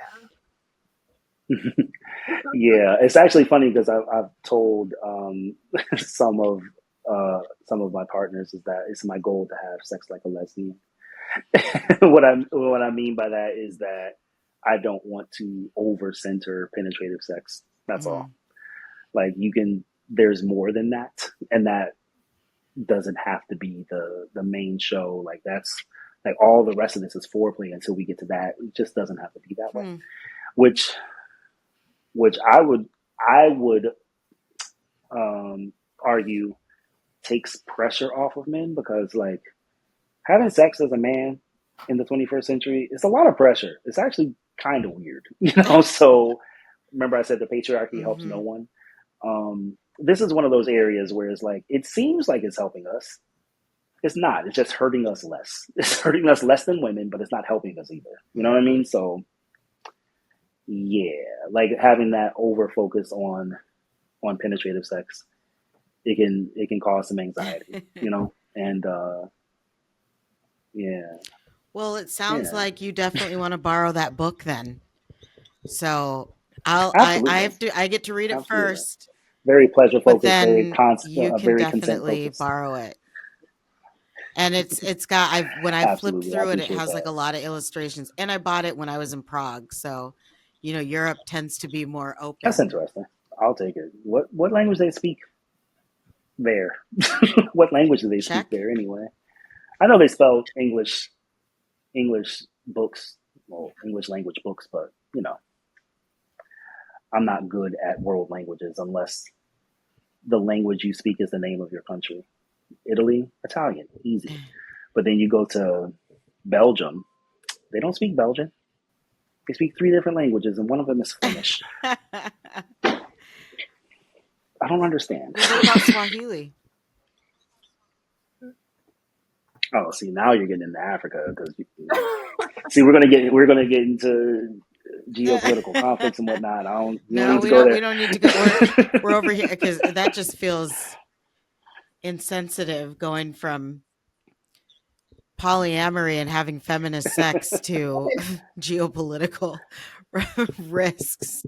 Yeah, it's actually funny because I've told some of my partners is that it's my goal to have sex like a lesbian. what I mean by that is that I don't want to over center penetrative sex. That's all. Like there's more than that, and that doesn't have to be the main show. Like that's like all the rest of this is foreplay until we get to that. It just doesn't have to be that way. Which I would argue takes pressure off of men because like having sex as a man in the 21st century, it's a lot of pressure. It's actually kind of weird, you know? So remember I said the patriarchy helps no one. This is one of those areas where it's like, it seems like it's helping us. It's not, it's just hurting us less. It's hurting us less than women, but it's not helping us either. You know what I mean? So yeah, like having that over focus on penetrative sex, it can cause some anxiety, you know? And yeah. Well, it sounds like you definitely want to borrow that book then. So I get to read it first. Very pleasure focused, but then you can very definitely borrow it. And it's got when I flipped through it, it has like a lot of illustrations. And I bought it when I was in Prague, so you know Europe tends to be more open. That's interesting. I'll take it. What language they speak there? What language do they speak there anyway? I know they spell English books, well, English language books, but you know, I'm not good at world languages unless the language you speak is the name of your country. Italy, Italian, easy. But then you go to Belgium, they don't speak Belgian. They speak 3 different languages, and one of them is Finnish. I don't understand. What about Swahili? Oh, see, now you're getting into Africa because see, we're gonna get into geopolitical conflicts and whatnot. We don't need to go. We're over here because that just feels insensitive going from polyamory and having feminist sex to geopolitical risks.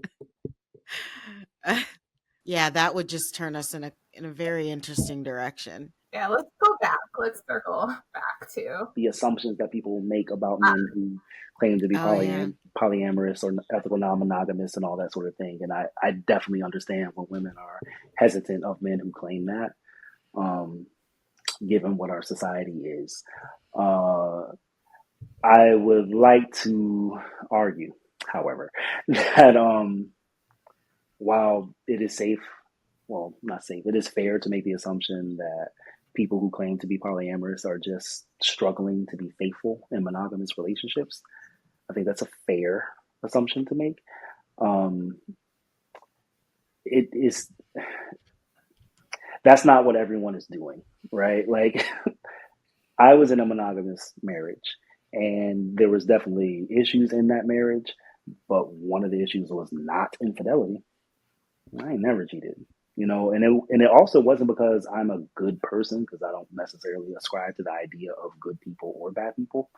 Yeah, that would just turn us in a very interesting direction. Yeah, let's go back. Let's circle back too. the assumptions that people make about men who claim to be Oh yeah. polyamorous or ethical non-monogamous and all that sort of thing. And I definitely understand when women are hesitant of men who claim that, um, given what our society is. Uh, I would like to argue, however, that while it is safe, well, not safe, it is fair to make the assumption that people who claim to be polyamorous are just struggling to be faithful in monogamous relationships. I think that's a fair assumption to make. Um, it is That's not what everyone is doing, right? Like I was in a monogamous marriage, and there was definitely issues in that marriage, but one of the issues was not infidelity. I ain't never cheated, and it also wasn't because I'm a good person, because I don't necessarily ascribe to the idea of good people or bad people,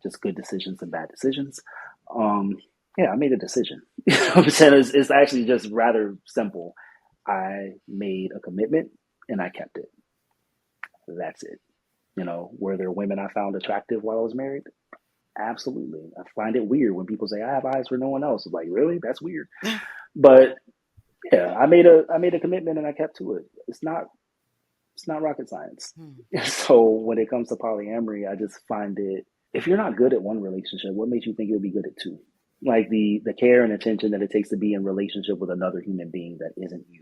just good decisions and bad decisions. Um, yeah, I made a decision. You know what I'm saying? It's actually just rather simple. I made a commitment and I kept it. That's it. Were there women I found attractive while I was married? Absolutely. I find it weird when people say I have eyes for no one else. I'm like, really? That's weird. But yeah, I made a commitment and I kept to it. It's not rocket science. Hmm. So when it comes to polyamory, I just find it, if you're not good at one relationship, what makes you think you'll be good at two? Like the care and attention that it takes to be in relationship with another human being that isn't you.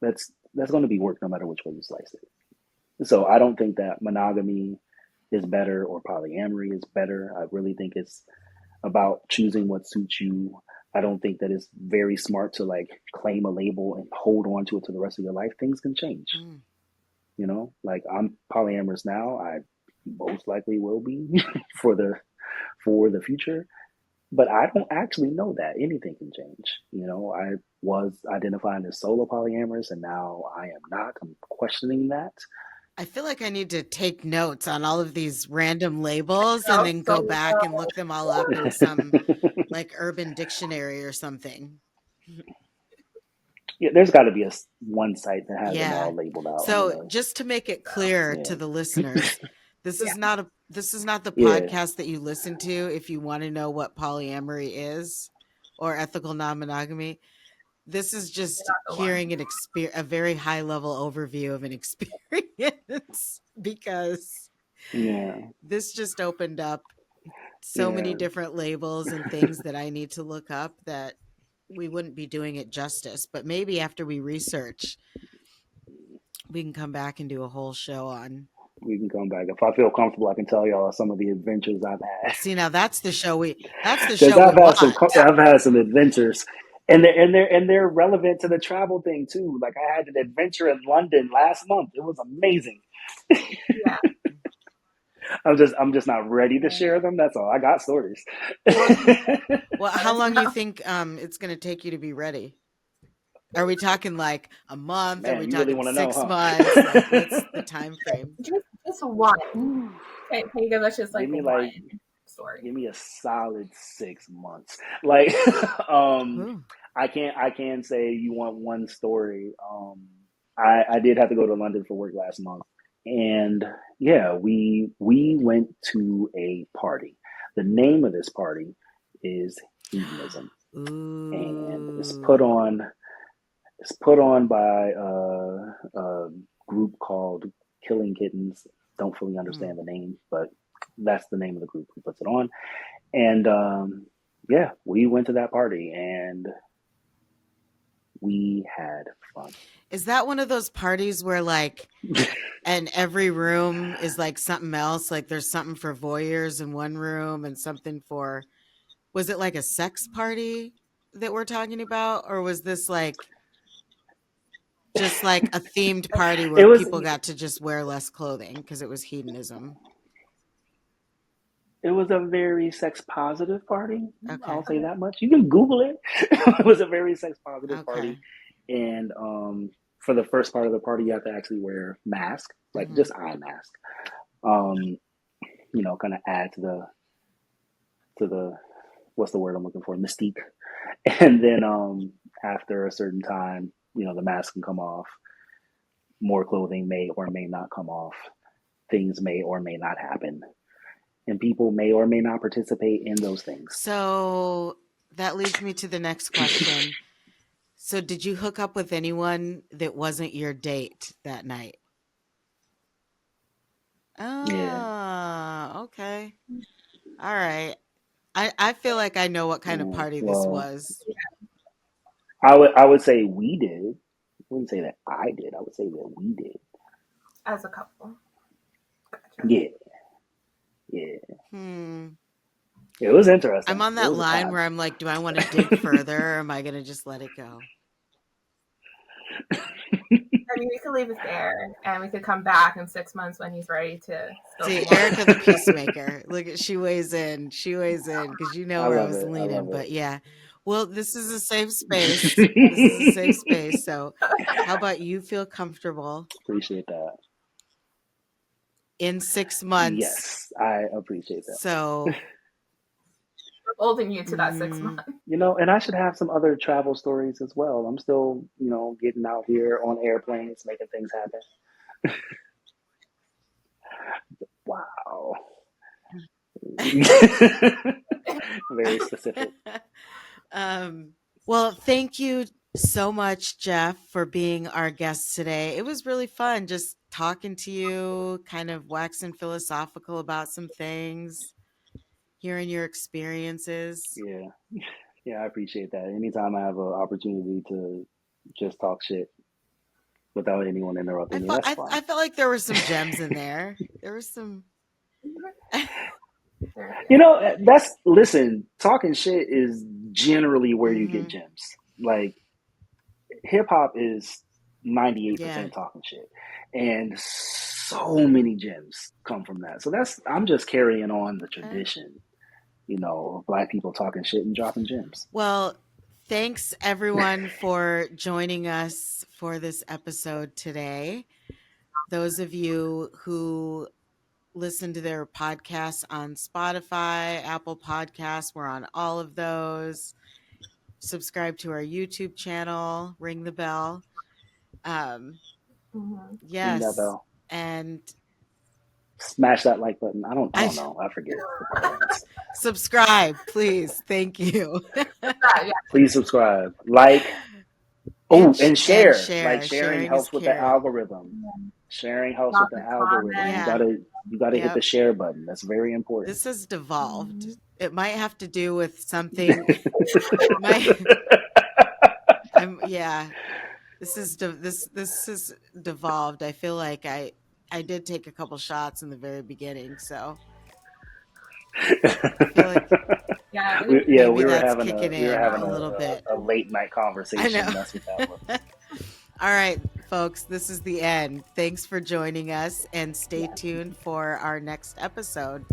That's going to be work no matter which way you slice it. So I don't think that monogamy is better or polyamory is better. I really think it's about choosing what suits you. I don't think that it's very smart to like claim a label and hold on to it to the rest of your life. Things can change. Mm. Like I'm polyamorous now. I most likely will be for the future, but I don't actually know that anything can change. I was identifying as solo polyamorous, and now I am not. I'm questioning that. I feel like I need to take notes on all of these random labels and Oh, then so go back and look them all up in some like urban dictionary or something. Yeah, there's got to be one site that has them Yeah. all labeled out. I'm So gonna, just to make it clear yeah, to the listeners, yeah, this is not the yeah, podcast that you listen to if you want to know what polyamory is or ethical non-monogamy. This is you're just not the one. hearing a very high level overview of an experience because yeah, this just opened up so many yeah. different labels and things that I need to look up that we wouldn't be doing it justice. But maybe after we research, we can come back and do a whole show on. We can come back if I feel comfortable. I can tell y'all some of the adventures I've had, See, now that's the because show we want. I've had some adventures, and they're relevant to the travel thing too. Like I had an adventure in London last month. It was amazing. Yeah. I'm just not ready to Yeah. share them. That's all. I got stories. Well, Well, let how us long you know. think it's going to take you to be ready? Are we talking like a month? Are we Man, you really talking want to know, 6 months? Like, what's the huh? time frame? Just one. Can you give us just Give like me one like story? give me a solid 6 months. Like Ooh. I can say you want one story. I did have to go to London for work last month. And yeah, we went to a party. The name of this party is hedonism. And Ooh. it's put on by a group called Killing Kittens. Don't fully Hmm. understand the name, but that's the name of the group who puts it on. And yeah, we went to that party and we had fun. Is that one of those parties where like and every room is like something else? Like there's something for voyeurs in one room and something for was it like a sex party that we're talking about? Or was this like just like a themed party where it was people got to just wear less clothing because it was hedonism? it was a very sex positive party. I'll Okay. say that much. You can Google it. It was a very sex positive party, Okay. and for the first part of the party, you have to actually wear mask, like Hmm. just eye mask. Um, kind of add to the what's the word I'm looking for, mystique. And then after a certain time, the mask can come off. More clothing may or may not come off. things may or may not happen, and people may or may not participate in those things. So that leads me to the next question. So did you hook up with anyone that wasn't your date that night? Yeah. Oh, okay. All right. I feel like I know what kind of party this Well, was. I would say we did. I wouldn't say that I did. I would say that we did. As a couple. Gotcha. Yeah. Yeah. Hmm. It was I'm interesting. on It that was a line time. where I'm like, do I want to dig further or am I going to just let it go? I mean, we could leave it there, and we could come back in 6 months when he's ready to spill See, some more. Erica the peacemaker. Look at she weighs in. She weighs in because you know I where I love was it. I leaning. love But it. yeah. Well, this is a safe space. This is a safe space. So how about you feel comfortable Appreciate that. in 6 months? Yes, I appreciate that. So We're holding you to that 6 months. mm, And I should have some other travel stories as well. I'm still, getting out here on airplanes, making things happen. Wow. Very specific. um, well, thank you so much, Jeff, for being our guest today. It was really fun just talking to you, kind of waxing philosophical about some things, hearing your experiences. Yeah. Yeah, I appreciate that. Anytime I have an opportunity to just talk shit without anyone interrupting me, that's fun. I felt like there were some gems in there. There was some. Listen, talking shit is generally where you get Hmm. gems. Like, hip hop is Yeah. 98% talking shit. And so many gems come from that. So I'm just carrying on the Okay. tradition, of black people talking shit and dropping gems. Well, thanks everyone for joining us for this episode today. Those of you who listen to their podcasts on Spotify, Apple Podcasts, we're on all of those. Subscribe to our YouTube channel, ring the bell. Um, Mm-hmm. Ring that yes. bell. And Smash that like button. I don't I know. I forget the buttons. subscribe, please. Thank you. Yeah. Please subscribe. Like. and Oh, and and share. Like, share. sharing Sharing is helps with the caring. algorithm. Sharing helps with Lots the of algorithm. You comments. Yeah. gotta you gotta hit the Yep. share button. That's very important. This has devolved. Mm-hmm. It might have to do with something. My, yeah. This is devolved. I feel like I did take a couple shots in the very beginning, so I feel like Yeah. maybe we were that's having kicking we were in having a little bit. a late night I conversation. know. That's what that was. All right, folks, this is the end. Thanks for joining us and stay Yeah. tuned for our next episode.